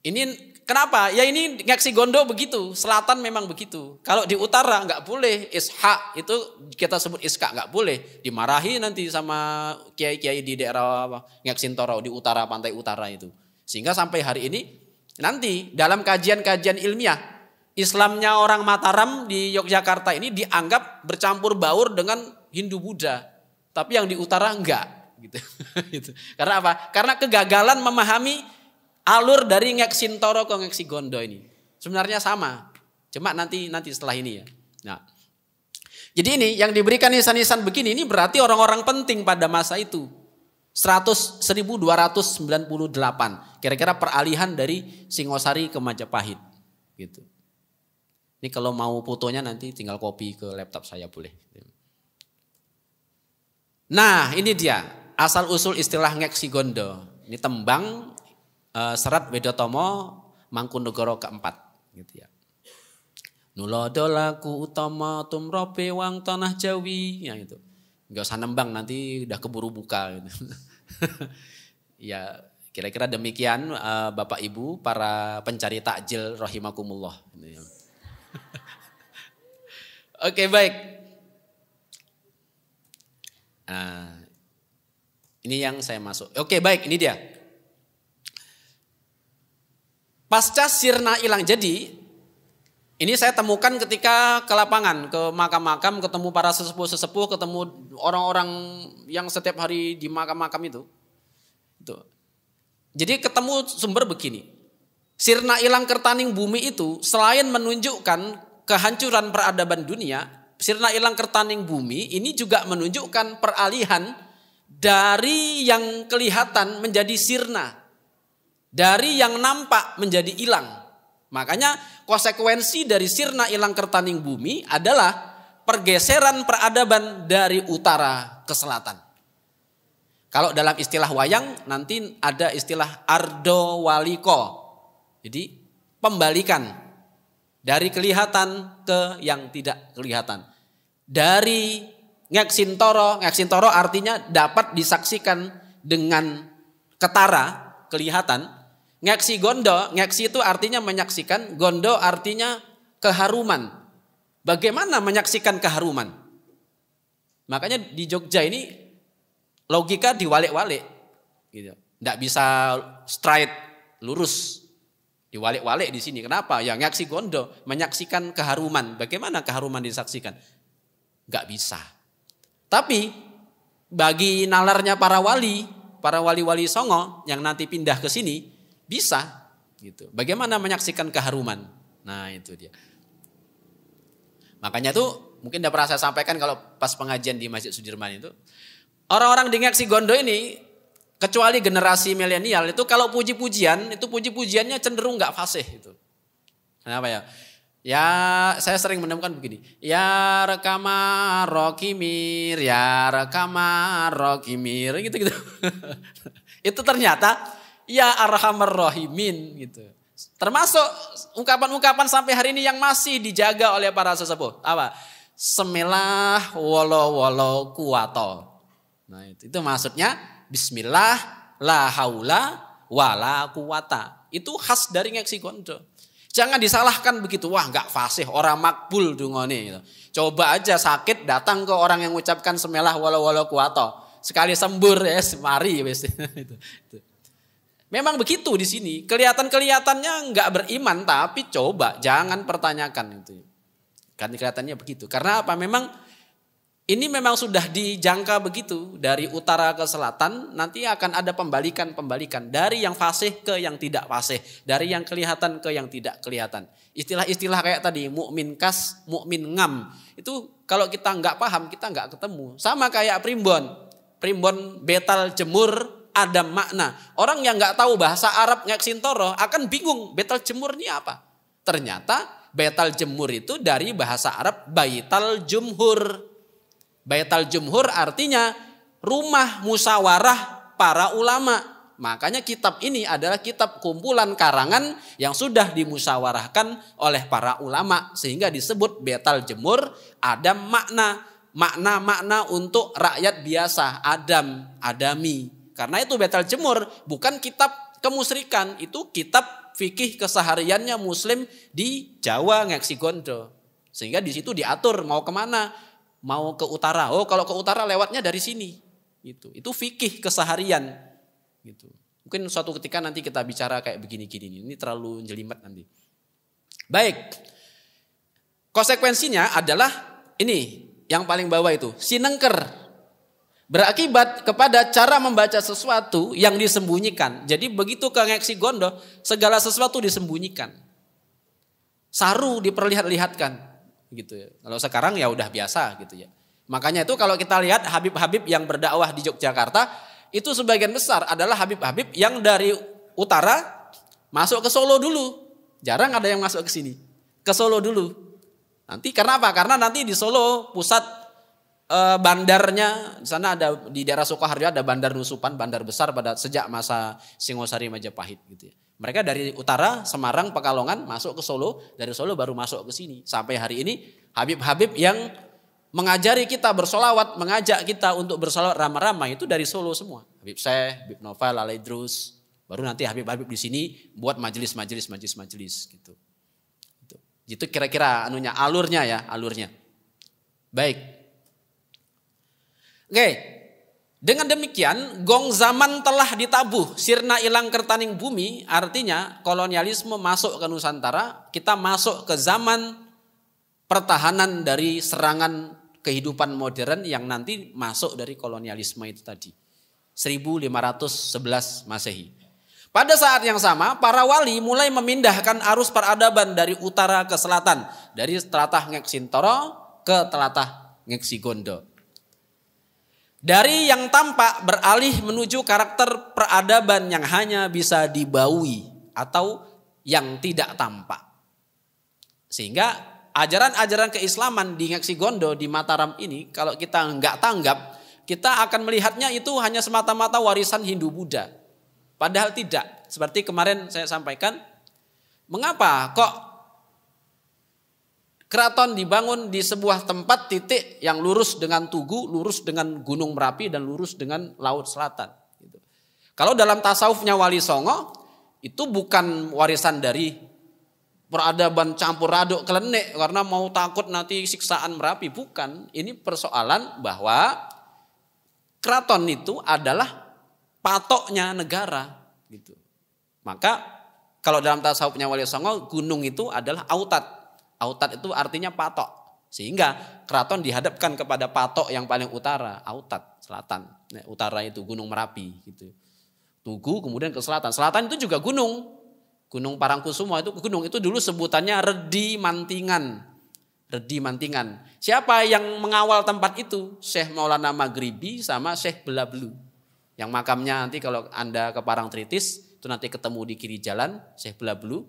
Ini kenapa? Ya ini Ngek Sigondo begitu. Selatan memang begitu. Kalau di utara nggak boleh. Ishak itu kita sebut Iska nggak boleh. Dimarahi nanti sama kiai-kiai di daerah Ngek Sintoro di utara, pantai utara itu. Sehingga sampai hari ini nanti dalam kajian-kajian ilmiah Islamnya orang Mataram di Yogyakarta ini dianggap bercampur baur dengan Hindu Buddha. Tapi yang di utara enggak gitu. Karena apa? Karena kegagalan memahami alur dari Ngek Sintoro ke Ngek Sigondo ini. Sebenarnya sama. Cuma nanti setelah ini ya. Nah. Jadi ini yang diberikan nisan-nisan begini ini berarti orang-orang penting pada masa itu. 1298. Kira-kira peralihan dari Singosari ke Majapahit gitu. Ini kalau mau fotonya nanti tinggal copy ke laptop saya boleh. Nah ini dia asal usul istilah Ngek Sigondo. Ini tembang Serat Wedotomo Mangkunegara keempat gitu ya. Nulodo laku utama tumrope wang tanah Jawi. Ya itu. Enggak usah nembang nanti udah keburu buka gitu. Ya kira-kira demikian Bapak Ibu para pencari takjil rahimakumullah. Oke baik. Nah, ini yang saya masuk. Oke baik, ini dia. Pasca sirna hilang jadi, ini saya temukan ketika ke lapangan, ke makam-makam, ketemu para sesepuh-sesepuh, ketemu orang-orang yang setiap hari di makam-makam itu. Jadi ketemu sumber begini. Sirna hilang kertaning bumi itu selain menunjukkan kehancuran peradaban dunia, sirna hilang kertaning bumi ini juga menunjukkan peralihan dari yang kelihatan menjadi sirna. Dari yang nampak menjadi hilang. Makanya konsekuensi dari sirna hilang kertaning bumi adalah pergeseran peradaban dari utara ke selatan. Kalau dalam istilah wayang nanti ada istilah ardo waliko. Jadi pembalikan. Dari kelihatan ke yang tidak kelihatan. Dari Ngek Sintoro artinya dapat disaksikan dengan ketara, kelihatan. Ngek Sigondo, Ngek Si itu artinya menyaksikan, Gondo artinya keharuman. Bagaimana menyaksikan keharuman? Makanya di Jogja ini logika diwalik-walik. Gitu. Nggak bisa straight, lurus. Diwalik-walik di sini. Kenapa? Ya Ngek Sigondo menyaksikan keharuman. Bagaimana keharuman disaksikan? Gak bisa. Tapi bagi nalarnya para wali-wali Songo yang nanti pindah ke sini bisa. Gitu. Bagaimana menyaksikan keharuman? Nah itu dia. Makanya tuh mungkin udah pernah saya sampaikan kalau pas pengajian di Masjid Sudirman itu. Orang-orang di Ngek Sigondo ini Kecuali generasi milenial itu kalau puji-pujian, itu puji-pujiannya cenderung nggak fasih itu. Kenapa ya? Ya saya sering menemukan begini. Ya rekama rokimir, ya rekama rokimir gitu-gitu. Itu ternyata ya arhamar rahimin gitu. Termasuk ungkapan-ungkapan sampai hari ini yang masih dijaga oleh para sesepuh. Apa? Semilah wolo kuwato. Nah itu maksudnya bismillah la haula wala quwata. Itu khas dari Ngek Sigondo. Jangan disalahkan begitu. Wah enggak fasih, orang makbul dungone gitu. Coba aja sakit datang ke orang yang mengucapkan semilah wala kuwato. Sekali sembur ya semari wis. Memang begitu di sini. Kelihatannya enggak beriman tapi coba jangan pertanyakan itu. Kan kelihatannya begitu. Karena apa? Ini memang sudah dijangka begitu dari utara ke selatan, nanti akan ada pembalikan dari yang fasih ke yang tidak fasih, dari yang kelihatan ke yang tidak kelihatan. Istilah-istilah kayak tadi mukmin kas, mukmin ngam, itu kalau kita nggak paham kita nggak ketemu. Sama kayak primbon betal jemur ada makna. Orang yang nggak tahu bahasa Arab Ngek Sintoro akan bingung betal jemur ini apa. Ternyata betal jemur itu dari bahasa Arab baital jumhur. Baital jumhur artinya rumah musyawarah para ulama. Makanya kitab ini adalah kitab kumpulan karangan yang sudah dimusyawarahkan oleh para ulama. Sehingga disebut baital jumhur ada makna untuk rakyat biasa, adami. Karena itu baital jumhur bukan kitab kemusyrikan, itu kitab fikih kesehariannya muslim di Jawa Ngek Sigondo. Sehingga di situ diatur mau kemana. Mau ke utara, kalau ke utara lewatnya dari sini, gitu. Itu fikih keseharian, gitu. Mungkin suatu ketika nanti kita bicara kayak begini-gini, ini terlalu jelimet nanti. Baik, konsekuensinya adalah ini yang paling bawah itu sinengker, berakibat kepada cara membaca sesuatu yang disembunyikan. Jadi begitu ke Ngek Sigondo, segala sesuatu disembunyikan, saru diperlihat-lihatkan. Gitu ya. Kalau sekarang ya udah biasa gitu ya. Makanya itu kalau kita lihat habib-habib yang berdakwah di Yogyakarta itu sebagian besar adalah habib-habib yang dari utara masuk ke Solo dulu. Jarang ada yang masuk ke sini. Ke Solo dulu. Nanti karena apa? Karena nanti di Solo pusat bandarnya di sana ada di daerah Sukoharjo ada bandar Nusupan, bandar besar pada sejak masa Singosari Majapahit gitu ya. Mereka dari utara, Semarang, Pekalongan masuk ke Solo, dari Solo baru masuk ke sini. Sampai hari ini habib-habib yang mengajari kita bersolawat, mengajak kita untuk bersolawat ramai-ramai itu dari Solo semua. Habib Syekh, Habib Novel, Alaidrus, baru nanti habib-habib di sini buat majelis gitu. Itu kira-kira alurnya. Baik. Oke. Dengan demikian, gong zaman telah ditabuh, sirna ilang kertaning bumi, artinya kolonialisme masuk ke Nusantara, kita masuk ke zaman pertahanan dari serangan kehidupan modern yang nanti masuk dari kolonialisme itu tadi. 1511 Masehi. Pada saat yang sama, para wali mulai memindahkan arus peradaban dari utara ke selatan, dari telatah Ngek Sintoro ke telatah Ngek Sigondo. Dari yang tampak beralih menuju karakter peradaban yang hanya bisa dibaui atau yang tidak tampak. Sehingga ajaran-ajaran keislaman di Ngek Sigondo di Mataram ini kalau kita nggak tanggap, kita akan melihatnya itu hanya semata-mata warisan Hindu-Buddha. Padahal tidak. Seperti kemarin saya sampaikan, mengapa kok keraton dibangun di sebuah tempat titik yang lurus dengan Tugu, lurus dengan Gunung Merapi, dan lurus dengan Laut Selatan. Gitu. Kalau dalam tasawufnya Wali Songo, itu bukan warisan dari peradaban campur aduk kelenek karena mau takut nanti siksaan Merapi. Bukan, ini persoalan bahwa keraton itu adalah patoknya negara. Gitu. Maka kalau dalam tasawufnya Wali Songo, gunung itu adalah autat. Autat itu artinya patok. Sehingga keraton dihadapkan kepada patok yang paling utara, autat, selatan. Nah, utara itu Gunung Merapi gitu. Tugu kemudian ke selatan. Selatan itu juga gunung. Gunung Parangkusumo itu gunung, itu dulu sebutannya Redi Mantingan. Redi Mantingan. Siapa yang mengawal tempat itu? Syekh Maulana Maghribi sama Syekh Belabelu. Yang makamnya nanti kalau Anda ke Parangtritis, itu nanti ketemu di kiri jalan, Syekh Belabelu.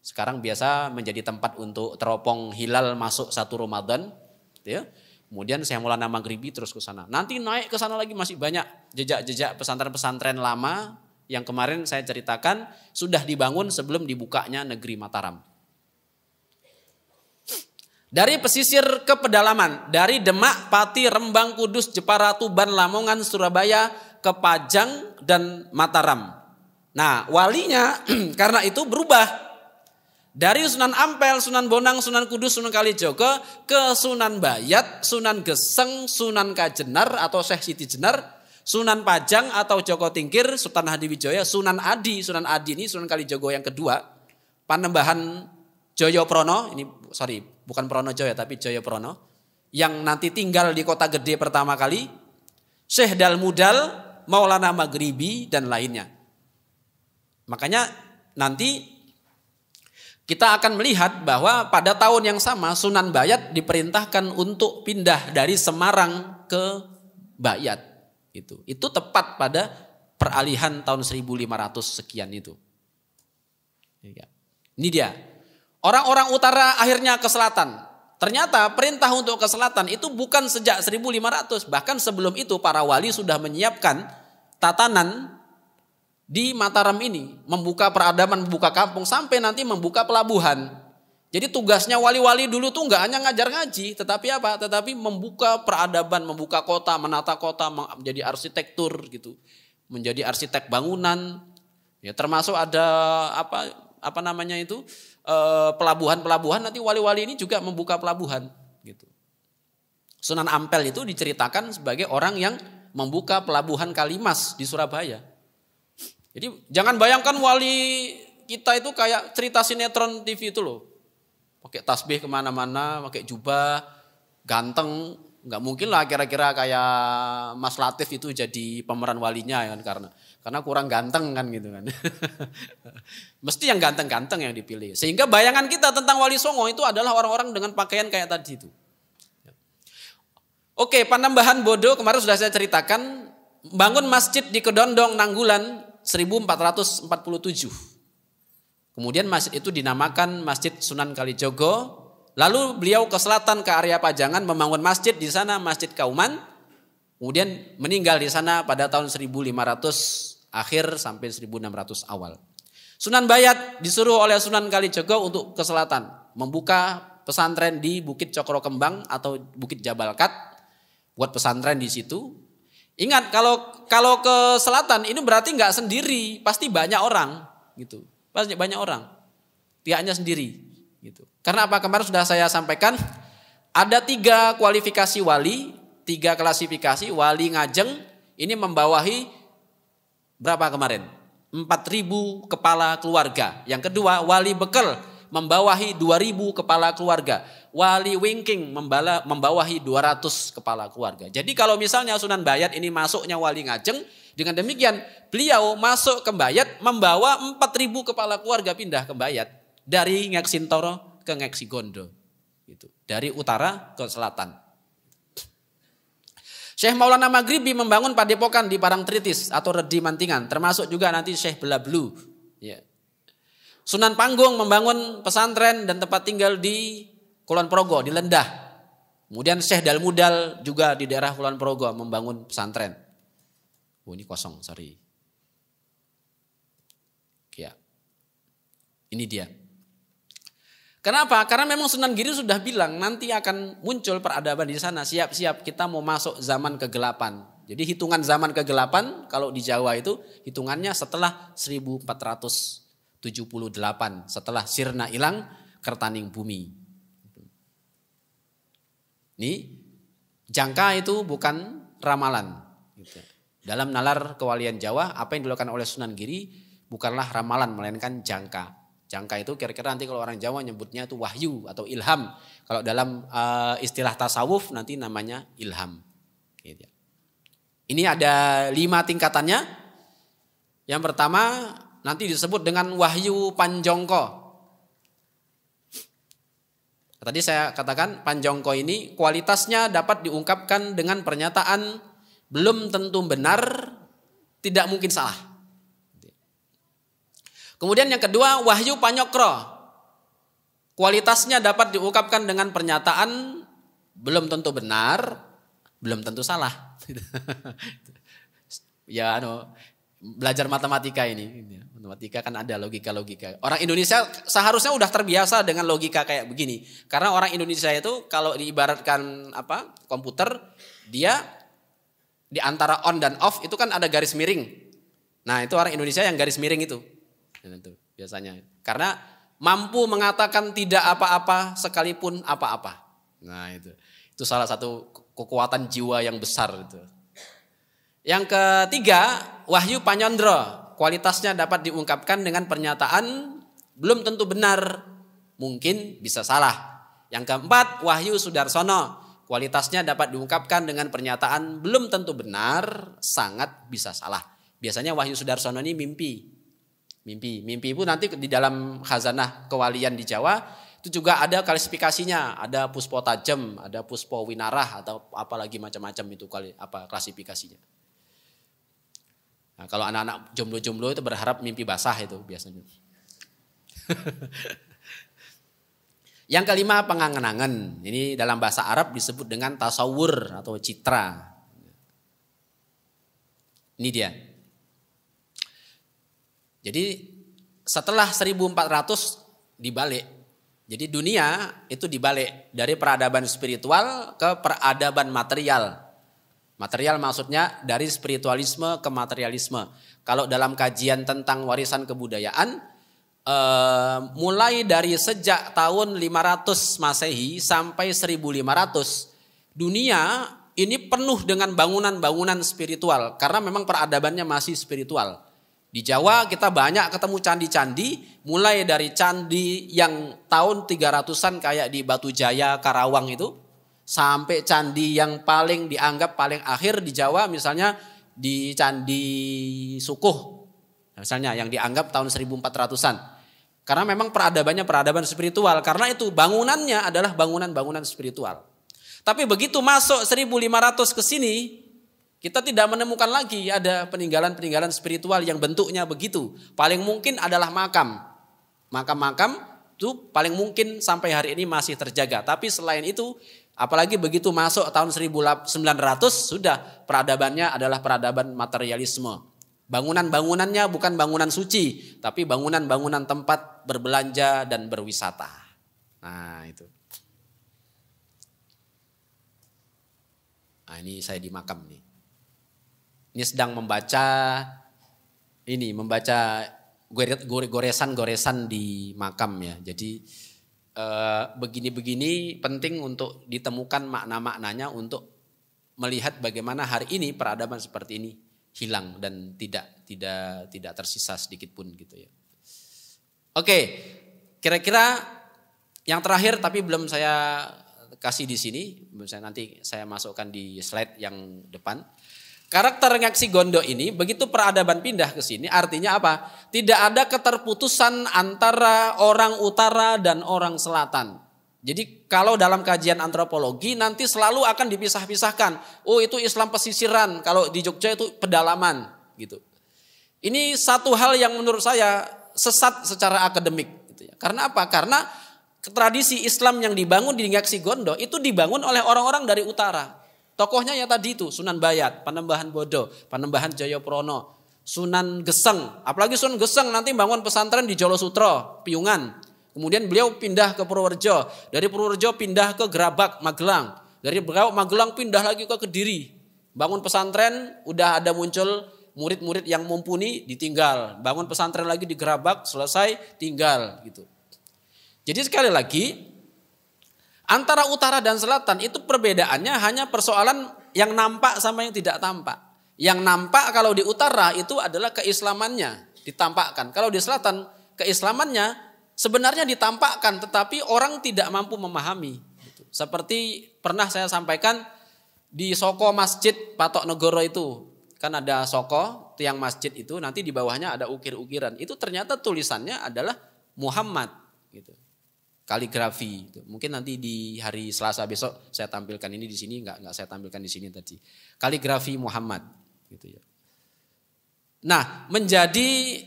Sekarang biasa menjadi tempat untuk teropong hilal masuk 1 Ramadan. Gitu ya. Kemudian Syekh Maulana Maghribi terus ke sana. Nanti naik ke sana lagi masih banyak jejak-jejak pesantren-pesantren lama yang kemarin saya ceritakan sudah dibangun sebelum dibukanya negeri Mataram. Dari pesisir ke pedalaman, dari Demak, Pati, Rembang, Kudus, Jepara, Tuban, Lamongan, Surabaya, ke Pajang dan Mataram. Nah, walinya karena itu berubah. Dari Sunan Ampel, Sunan Bonang, Sunan Kudus, Sunan Kalijogo ke Sunan Bayat, Sunan Geseng, Sunan Kajenar atau Syekh Siti Jenar, Sunan Pajang atau Joko Tingkir, Sultan Hadiwijaya, Sunan Adi. Sunan Adi ini Sunan Kalijogo yang kedua. Panembahan Joyoprono, ini sorry bukan Pronojoyo tapi Joyoprono, yang nanti tinggal di Kota Gede pertama kali, Syekh Dalmudal, Maulana Maghribi dan lainnya. Makanya nanti kita akan melihat bahwa pada tahun yang sama Sunan Bayat diperintahkan untuk pindah dari Semarang ke Bayat. Itu tepat pada peralihan tahun 1500 sekian itu. Ini dia. Orang-orang utara akhirnya ke selatan. Ternyata perintah untuk ke selatan itu bukan sejak 1500. Bahkan sebelum itu para wali sudah menyiapkan tatanan di Mataram ini. Membuka peradaban, membuka kampung sampai nanti membuka pelabuhan. Jadi tugasnya wali-wali dulu tuh nggak hanya ngajar ngaji. Tetapi apa? Tetapi membuka peradaban, membuka kota, menata kota, menjadi arsitektur gitu. Menjadi arsitek bangunan. Ya, termasuk ada apa namanya itu? Pelabuhan-pelabuhan, nanti wali-wali ini juga membuka pelabuhan gitu. Sunan Ampel itu diceritakan sebagai orang yang membuka pelabuhan Kalimas di Surabaya. Jadi jangan bayangkan wali kita itu kayak cerita sinetron TV itu loh. Pakai tasbih kemana-mana, pakai jubah, ganteng. Nggak mungkin lah kira-kira kayak Mas Latif itu jadi pemeran walinya kan, karena kurang ganteng kan gitu kan. Mesti yang ganteng-ganteng yang dipilih. Sehingga bayangan kita tentang Wali Songo itu adalah orang-orang dengan pakaian kayak tadi itu. Oke, Panembahan Bodo kemarin sudah saya ceritakan. Bangun masjid di Kedondong, Nanggulan 1447. Kemudian masjid itu dinamakan Masjid Sunan Kalijogo. Lalu beliau ke selatan ke area Pajangan membangun masjid di sana, Masjid Kauman. Kemudian meninggal di sana pada tahun 1500 akhir sampai 1600 awal. Sunan Bayat disuruh oleh Sunan Kalijogo untuk ke selatan, membuka pesantren di Bukit Cokro Kembang atau Bukit Jabalkat, buat pesantren di situ. Ingat kalau ke selatan ini berarti nggak sendiri, pasti banyak orang gitu, pasti banyak orang, tidak hanya sendiri gitu. Karena apa? Kemarin sudah saya sampaikan ada 3 kualifikasi wali, 3 klasifikasi. Wali Ngajeng ini membawahi berapa kemarin? 4.000 kepala keluarga. Yang kedua Wali Bekel membawahi 2.000 kepala keluarga. Wali Wingking membawahi 200 kepala keluarga. Jadi kalau misalnya Sunan Bayat ini masuknya Wali Ngajeng, dengan demikian beliau masuk ke Bayat membawa 4.000 kepala keluarga pindah ke Bayat. Dari Ngek Sintoro ke Ngek Sigondo. Gitu. Dari utara ke selatan. Syekh Maulana Maghribi membangun padepokan di Parangtritis atau Redi Mantingan. Termasuk juga nanti Syekh Belabelu. Ya. Sunan Panggung membangun pesantren dan tempat tinggal di Kulon Progo, di Lendah. Kemudian Syekh Dalmudal juga di daerah Kulon Progo membangun pesantren. Oh ini kosong, sorry. Ya. Ini dia. Kenapa? Karena memang Sunan Giri sudah bilang nanti akan muncul peradaban di sana. Siap-siap kita mau masuk zaman kegelapan. Jadi hitungan zaman kegelapan kalau di Jawa itu hitungannya setelah 1478. Setelah sirna ilang kertaning bumi. Ini jangka itu bukan ramalan. Dalam nalar kewalian Jawa apa yang dilakukan oleh Sunan Giri bukanlah ramalan melainkan jangka. Jangka itu kira-kira nanti kalau orang Jawa nyebutnya itu wahyu atau ilham. Kalau dalam istilah tasawuf nanti namanya ilham. Ini ada 5 tingkatannya. Yang pertama nanti disebut dengan wahyu panjongko. Tadi saya katakan panjongko ini kualitasnya dapat diungkapkan dengan pernyataan belum tentu benar, tidak mungkin salah. Kemudian yang kedua, wahyu panyokro. Kualitasnya dapat diungkapkan dengan pernyataan belum tentu benar, belum tentu salah. Ya, belajar matematika ini. Matematika kan ada logika-logika. Orang Indonesia seharusnya udah terbiasa dengan logika kayak begini. Karena orang Indonesia itu kalau diibaratkan komputer, dia di antara on dan off itu kan ada garis miring. Nah, itu orang Indonesia yang garis miring itu. Itu biasanya. Karena mampu mengatakan tidak apa-apa sekalipun apa-apa. Nah, itu salah satu kekuatan jiwa yang besar itu. Yang ketiga, wahyu panyondro. Kualitasnya dapat diungkapkan dengan pernyataan belum tentu benar, mungkin bisa salah. Yang keempat, wahyu sudarsono. Kualitasnya dapat diungkapkan dengan pernyataan belum tentu benar, sangat bisa salah. Biasanya wahyu sudarsono ini mimpi pun nanti di dalam khazanah kewalian di Jawa itu juga ada klasifikasinya, ada puspo tajem, ada puspo winarah atau apalagi macam-macam itu klasifikasinya. Nah, kalau anak-anak jomblo-jomblo itu berharap mimpi basah itu biasanya. Yang kelima, pengangen-angen. Ini dalam bahasa Arab disebut dengan tasawur atau citra. Ini dia. Jadi setelah 1400 dibalik. Jadi dunia itu dibalik dari peradaban spiritual ke peradaban material. Material maksudnya dari spiritualisme ke materialisme. Kalau dalam kajian tentang warisan kebudayaan, mulai dari sejak tahun 500 Masehi sampai 1500, dunia ini penuh dengan bangunan-bangunan spiritual. Karena memang peradabannya masih spiritual. Di Jawa kita banyak ketemu candi-candi, mulai dari candi yang tahun 300-an kayak di Batu Jaya, Karawang itu, sampai candi yang paling dianggap paling akhir di Jawa misalnya di Candi Sukuh. Misalnya yang dianggap tahun 1400-an. Karena memang peradabannya peradaban spiritual. Karena itu bangunannya adalah bangunan-bangunan spiritual. Tapi begitu masuk 1500 ke sini, kita tidak menemukan lagi ada peninggalan-peninggalan spiritual yang bentuknya begitu. Paling mungkin adalah makam. Makam-makam itu paling mungkin sampai hari ini masih terjaga. Tapi selain itu, apalagi begitu masuk tahun 1900 sudah peradabannya adalah peradaban materialisme. Bangunan-bangunannya bukan bangunan suci, tapi bangunan-bangunan tempat berbelanja dan berwisata. Nah, itu. Nah, ini saya di makam nih. Ini sedang membaca goresan-goresan di makam ya. Jadi begini-begini penting untuk ditemukan makna-maknanya untuk melihat bagaimana hari ini peradaban seperti ini hilang dan tidak tersisa sedikit pun gitu ya. Oke, kira-kira yang terakhir tapi belum saya kasih di sini, nanti saya masukkan di slide yang depan. Karakter Ngasi Gondo ini begitu peradaban pindah ke sini artinya apa? Tidak ada keterputusan antara orang utara dan orang selatan. Jadi kalau dalam kajian antropologi nanti selalu akan dipisah-pisahkan. Oh, itu Islam pesisiran, kalau di Jogja itu pedalaman gitu. Ini satu hal yang menurut saya sesat secara akademik gitu ya. Karena apa? Karena tradisi Islam yang dibangun di Ngasi Gondo itu dibangun oleh orang-orang dari utara. Tokohnya ya tadi itu Sunan Bayat, Panembahan Bodo, Panembahan Jayaprono, Sunan Geseng. Apalagi Sunan Geseng nanti bangun pesantren di Jolosutro, Piungan. Kemudian beliau pindah ke Purworejo. Dari Purworejo pindah ke Gerabak, Magelang. Dari Gerabak, Magelang pindah lagi ke Kediri. Bangun pesantren, udah ada muncul murid-murid yang mumpuni, ditinggal. Bangun pesantren lagi di Gerabak, selesai, tinggal gitu. Jadi sekali lagi, antara utara dan selatan itu perbedaannya hanya persoalan yang nampak sama yang tidak tampak. Yang nampak kalau di utara itu adalah keislamannya ditampakkan. Kalau di selatan keislamannya sebenarnya ditampakkan tetapi orang tidak mampu memahami. Seperti pernah saya sampaikan di Soko Masjid Patok Negoro itu. Kan ada Soko, tiang masjid itu nanti di bawahnya ada ukir-ukiran. Itu ternyata tulisannya adalah Muhammad gitu. Kaligrafi. Mungkin nanti di hari Selasa besok saya tampilkan ini di sini, enggak saya tampilkan di sini tadi. Kaligrafi Muhammad gitu ya. Nah, menjadi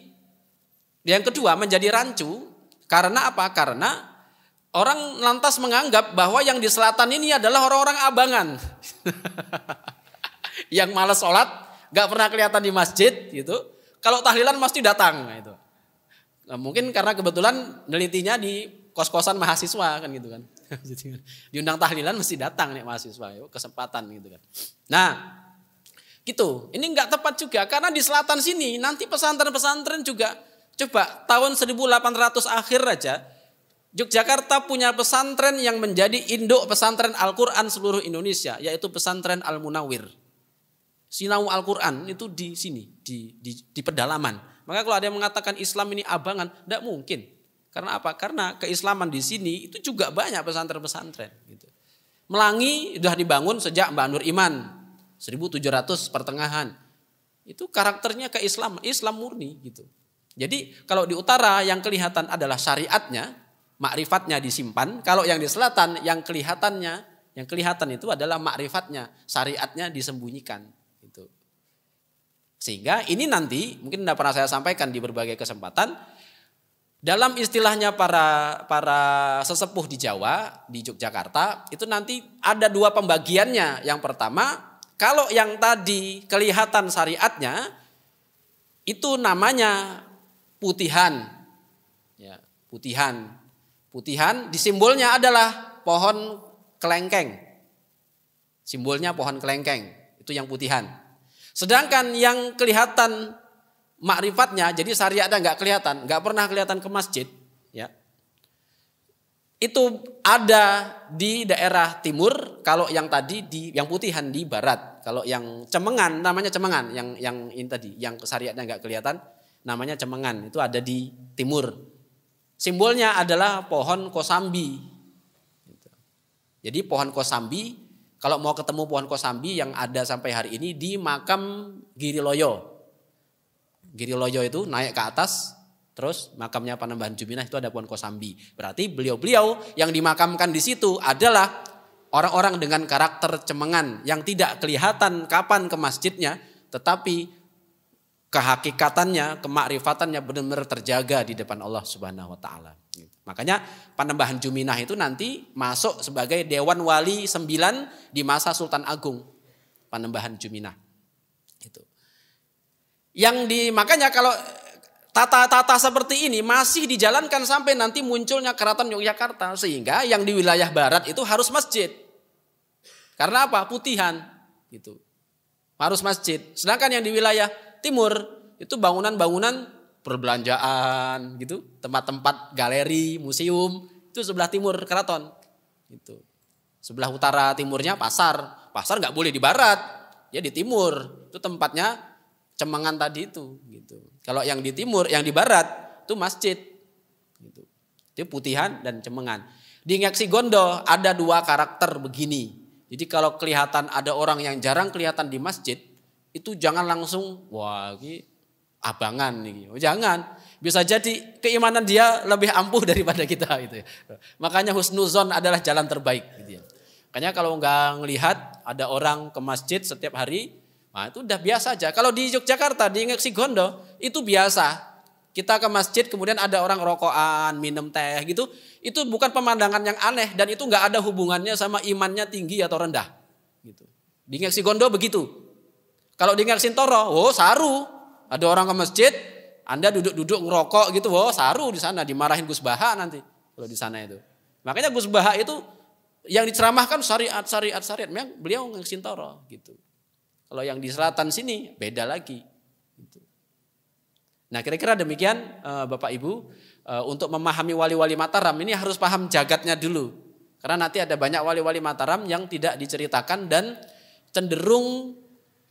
yang kedua menjadi rancu karena apa? Karena orang lantas menganggap bahwa yang di selatan ini adalah orang-orang abangan. Yang malas sholat, gak pernah kelihatan di masjid gitu. Kalau tahlilan pasti datang gitu. Nah, mungkin karena kebetulan nelitinya di kos-kosan mahasiswa kan gitu kan. Diundang tahlilan mesti datang nih mahasiswa, kesempatan gitu kan. Nah, gitu. Ini nggak tepat juga karena di selatan sini nanti pesantren-pesantren juga coba tahun 1800 akhir aja Yogyakarta punya pesantren yang menjadi induk pesantren Al-Qur'an seluruh Indonesia, yaitu pesantren Al-Munawwir. Sinau Al-Qur'an itu di sini, di pedalaman. Maka kalau ada yang mengatakan Islam ini abangan, tidak mungkin. Karena apa? Karena keislaman di sini itu juga banyak pesantren-pesantren. Gitu. Melangi sudah dibangun sejak Mbak Nur Iman. 1700 pertengahan. Itu karakternya keislaman, Islam murni gitu. Jadi kalau di utara yang kelihatan adalah syariatnya, makrifatnya disimpan. Kalau yang di selatan yang kelihatan itu adalah makrifatnya, syariatnya disembunyikan gitu. Sehingga ini nanti mungkin sudah pernah saya sampaikan di berbagai kesempatan, dalam istilahnya para sesepuh di Jawa, di Yogyakarta, itu nanti ada dua pembagiannya. Yang pertama, kalau yang tadi kelihatan syariatnya, itu namanya putihan. Ya, putihan. Putihan disimbolnya adalah pohon kelengkeng. Simbolnya pohon kelengkeng, itu yang putihan. Sedangkan yang kelihatan makrifatnya, jadi syariatnya nggak kelihatan, nggak pernah kelihatan ke masjid, ya. Itu ada di daerah timur. Kalau yang tadi yang putihan di barat. Kalau yang cemengan namanya cemengan, yang ini tadi, yang syariatnya nggak kelihatan, namanya cemengan. Itu ada di timur. Simbolnya adalah pohon kosambi. Jadi pohon kosambi, kalau mau ketemu pohon kosambi yang ada sampai hari ini di makam Giriloyo. Giriloyo itu naik ke atas, terus makamnya Panembahan Juminah itu ada pohon kosambi. Berarti beliau-beliau yang dimakamkan di situ adalah orang-orang dengan karakter cemengan yang tidak kelihatan kapan ke masjidnya, tetapi kehakikatannya, kemakrifatannya benar-benar terjaga di depan Allah Subhanahu wa taala. Makanya Panembahan Juminah itu nanti masuk sebagai Dewan Wali 9 di masa Sultan Agung. Panembahan Juminah. Itu. Makanya kalau tata-tata seperti ini masih dijalankan sampai nanti munculnya Keraton Yogyakarta, sehingga yang di wilayah barat itu harus masjid. Karena apa? Putihan gitu. Harus masjid. Sedangkan yang di wilayah timur itu bangunan-bangunan perbelanjaan gitu, tempat-tempat galeri, museum, itu sebelah timur keraton. Gitu. Sebelah utara timurnya pasar. Pasar nggak boleh di barat, ya di timur. Itu tempatnya cemengan tadi itu gitu. Kalau yang di timur, yang di barat itu masjid gitu. Itu putihan dan cemengan. Di Ngek Sigondo ada dua karakter begini. Jadi kalau kelihatan ada orang yang jarang kelihatan di masjid, itu jangan langsung wah ini abangan nih. Jangan. Bisa jadi keimanan dia lebih ampuh daripada kita gitu ya. Makanya husnuzon adalah jalan terbaik gitu ya. Makanya kalau nggak ngelihat ada orang ke masjid setiap hari, nah itu udah biasa aja. Kalau di Yogyakarta, di Ngek Sigondo, itu biasa. Kita ke masjid kemudian ada orang rokokan, minum teh gitu. Itu bukan pemandangan yang aneh dan itu nggak ada hubungannya sama imannya tinggi atau rendah. Gitu. Di Ngek Sigondo begitu. Kalau di Ngek Sintoro, oh saru. Ada orang ke masjid, Anda duduk-duduk ngerokok gitu, oh saru di sana, dimarahin Gus Baha nanti. Kalau di sana itu. Makanya Gus Baha itu yang diceramahkan syariat. Memang beliau Ngek Sintoro gitu. Kalau yang di selatan sini beda lagi. Nah kira-kira demikian Bapak Ibu. Untuk memahami wali-wali Mataram ini harus paham jagatnya dulu. Karena nanti ada banyak wali-wali Mataram yang tidak diceritakan dan cenderung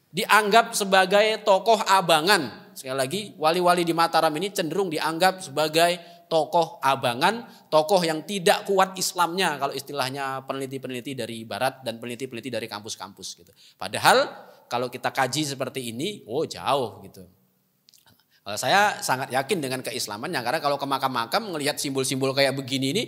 dianggap sebagai tokoh abangan. Sekali lagi wali-wali di Mataram ini cenderung dianggap sebagai tokoh abangan. Tokoh yang tidak kuat Islamnya kalau istilahnya peneliti-peneliti dari barat dan peneliti-peneliti dari kampus-kampus gitu. Padahal kalau kita kaji seperti ini, oh jauh gitu. Saya sangat yakin dengan keislamannya karena kalau ke makam-makam ngelihat simbol-simbol kayak begini ini,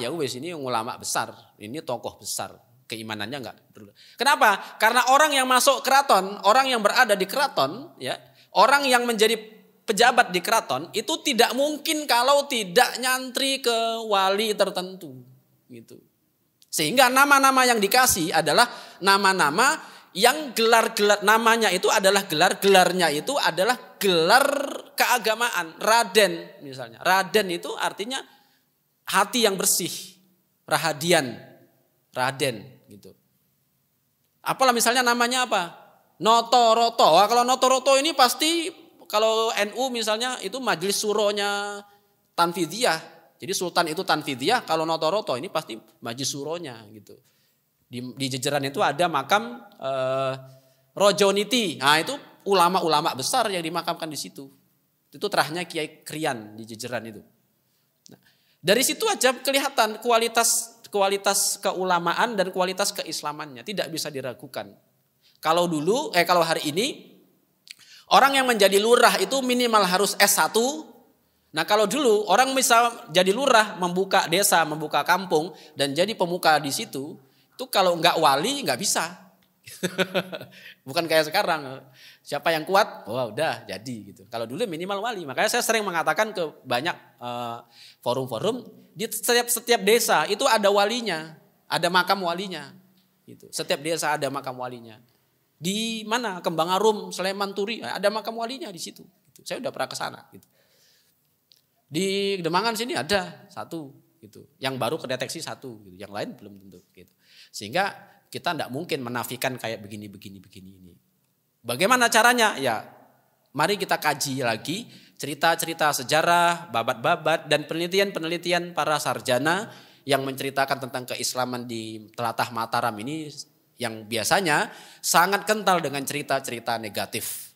ya wes ini ulama besar, ini tokoh besar, keimanannya enggak perlu. Kenapa? Karena orang yang masuk keraton, orang yang berada di keraton, ya, orang yang menjadi pejabat di keraton itu tidak mungkin kalau tidak nyantri ke wali tertentu gitu. Sehingga nama-nama yang dikasih adalah nama-nama yang gelar-gelar namanya itu adalah gelarnya itu adalah gelar keagamaan. Raden misalnya. Raden itu artinya hati yang bersih. Rahadian. Raden gitu. Apalah misalnya namanya apa? Notoroto. Wah, kalau Notoroto ini pasti kalau NU misalnya itu majelis suronya Tanfidiyah. Jadi sultan itu Tanfidiyah, kalau Notoroto ini pasti majelis suronya gitu. Di jejeran itu ada makam Rojoniti. Nah, itu ulama-ulama besar yang dimakamkan di situ. Itu terahnya Kiai Krian di jejeran itu. Nah, dari situ aja kelihatan kualitas keulamaan dan kualitas keislamannya, tidak bisa diragukan. Kalau hari ini orang yang menjadi lurah itu minimal harus S1. Nah kalau dulu orang bisa jadi lurah, membuka desa, membuka kampung dan jadi pemuka di situ, itu kalau nggak wali nggak bisa. Bukan kayak sekarang, siapa yang kuat, wah udah jadi gitu. Kalau dulu minimal wali, makanya saya sering mengatakan ke banyak forum-forum, di setiap desa itu ada walinya, ada makam walinya. Gitu. Setiap desa ada makam walinya. Di mana Kembangarum, Sleman, Turi ada makam walinya di situ. Gitu. Saya udah pernah ke sana. Gitu. Di Demangan sini ada satu, gitu. Yang baru kedeteksi satu, gitu. Yang lain belum tentu. Gitu. Sehingga kita tidak mungkin menafikan kayak begini ini. Bagaimana caranya? Ya, mari kita kaji lagi cerita-cerita sejarah, babat-babat dan penelitian-penelitian para sarjana yang menceritakan tentang keislaman di Telatah Mataram ini. Yang biasanya sangat kental dengan cerita-cerita negatif.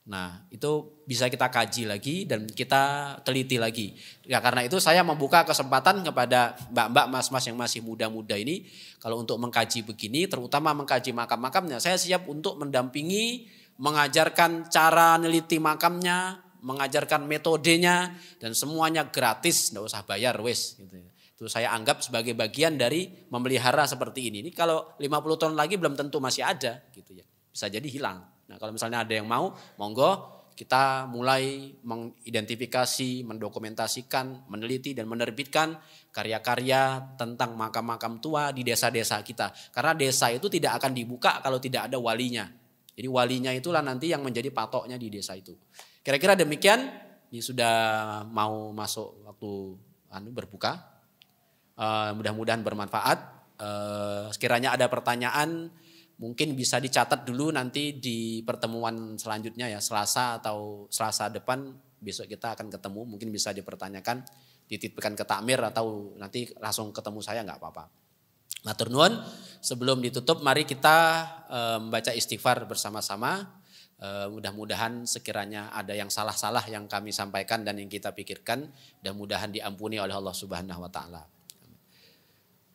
Nah itu bisa kita kaji lagi dan kita teliti lagi. Ya, karena itu saya membuka kesempatan kepada mbak-mbak, mas-mas yang masih muda-muda ini. Kalau untuk mengkaji begini, terutama mengkaji makam-makamnya, saya siap untuk mendampingi, mengajarkan cara neliti makamnya, mengajarkan metodenya, dan semuanya gratis, nggak usah bayar wes gitu ya. Itu saya anggap sebagai bagian dari memelihara seperti ini. Ini kalau 50 tahun lagi belum tentu masih ada gitu ya. Bisa jadi hilang. Nah, kalau misalnya ada yang mau, monggo kita mulai mengidentifikasi, mendokumentasikan, meneliti dan menerbitkan karya-karya tentang makam-makam tua di desa-desa kita. Karena desa itu tidak akan dibuka kalau tidak ada walinya. Jadi walinya itulah nanti yang menjadi patoknya di desa itu. Kira-kira demikian. Ini sudah mau masuk waktu berbuka. Mudah-mudahan bermanfaat. Sekiranya ada pertanyaan mungkin bisa dicatat dulu nanti di pertemuan selanjutnya ya, Selasa atau Selasa depan besok kita akan ketemu, mungkin bisa dipertanyakan, dititipkan ke takmir atau nanti langsung ketemu saya nggak apa-apa. Matur nuwun, sebelum ditutup mari kita membaca istighfar bersama-sama. Mudah-mudahan sekiranya ada yang salah-salah yang kami sampaikan dan yang kita pikirkan, mudah-mudahan diampuni oleh Allah Subhanahu wa taala.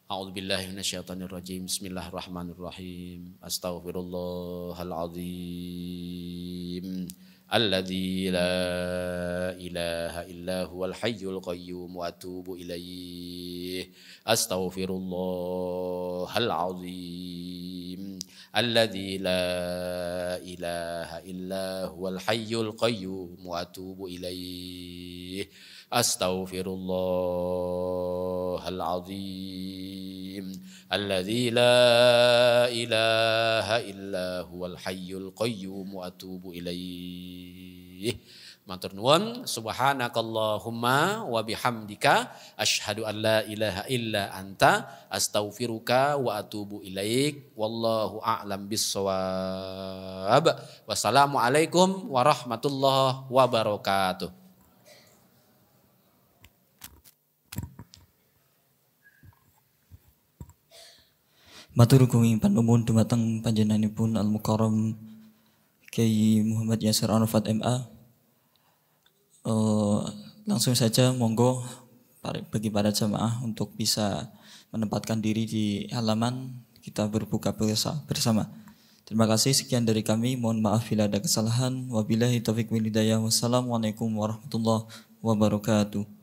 A'udzubillahi minasyaitonirrajim. Bismillahirrahmanirrahim. Astaghfirullahaladzim. Alladzi la ilaha illa huwal hayyul qayyum wa atubu ilaih. Astaghfirullahaladzim. Alladzi la ilaha illa huwal hayyul qayyum wa atubu ilaih. Astaghfirullahaladzim. Alladzi la ilaha illa huwal hayyul qayyum wa atubu ilaih. Matur nuwun, subhanakallahumma wa bihamdika asyhadu an la ilaha illa anta astaghfiruka wa atubu ilaik. Wallahu a'lam bissawab. Wassalamualaikum warahmatullahi wabarakatuh. Matur gunging panuwun dumateng panjenenganipun Al-Mukarram Kyai Muhammad Yasir Arafat MA. Langsung saja monggo bagi para jamaah untuk bisa menempatkan diri di halaman kita berbuka bersama. Terima kasih, sekian dari kami. Mohon maaf bila ada kesalahan. Wabillahi taufiq wal hidayah. Wassalamualaikum warahmatullahi wabarakatuh.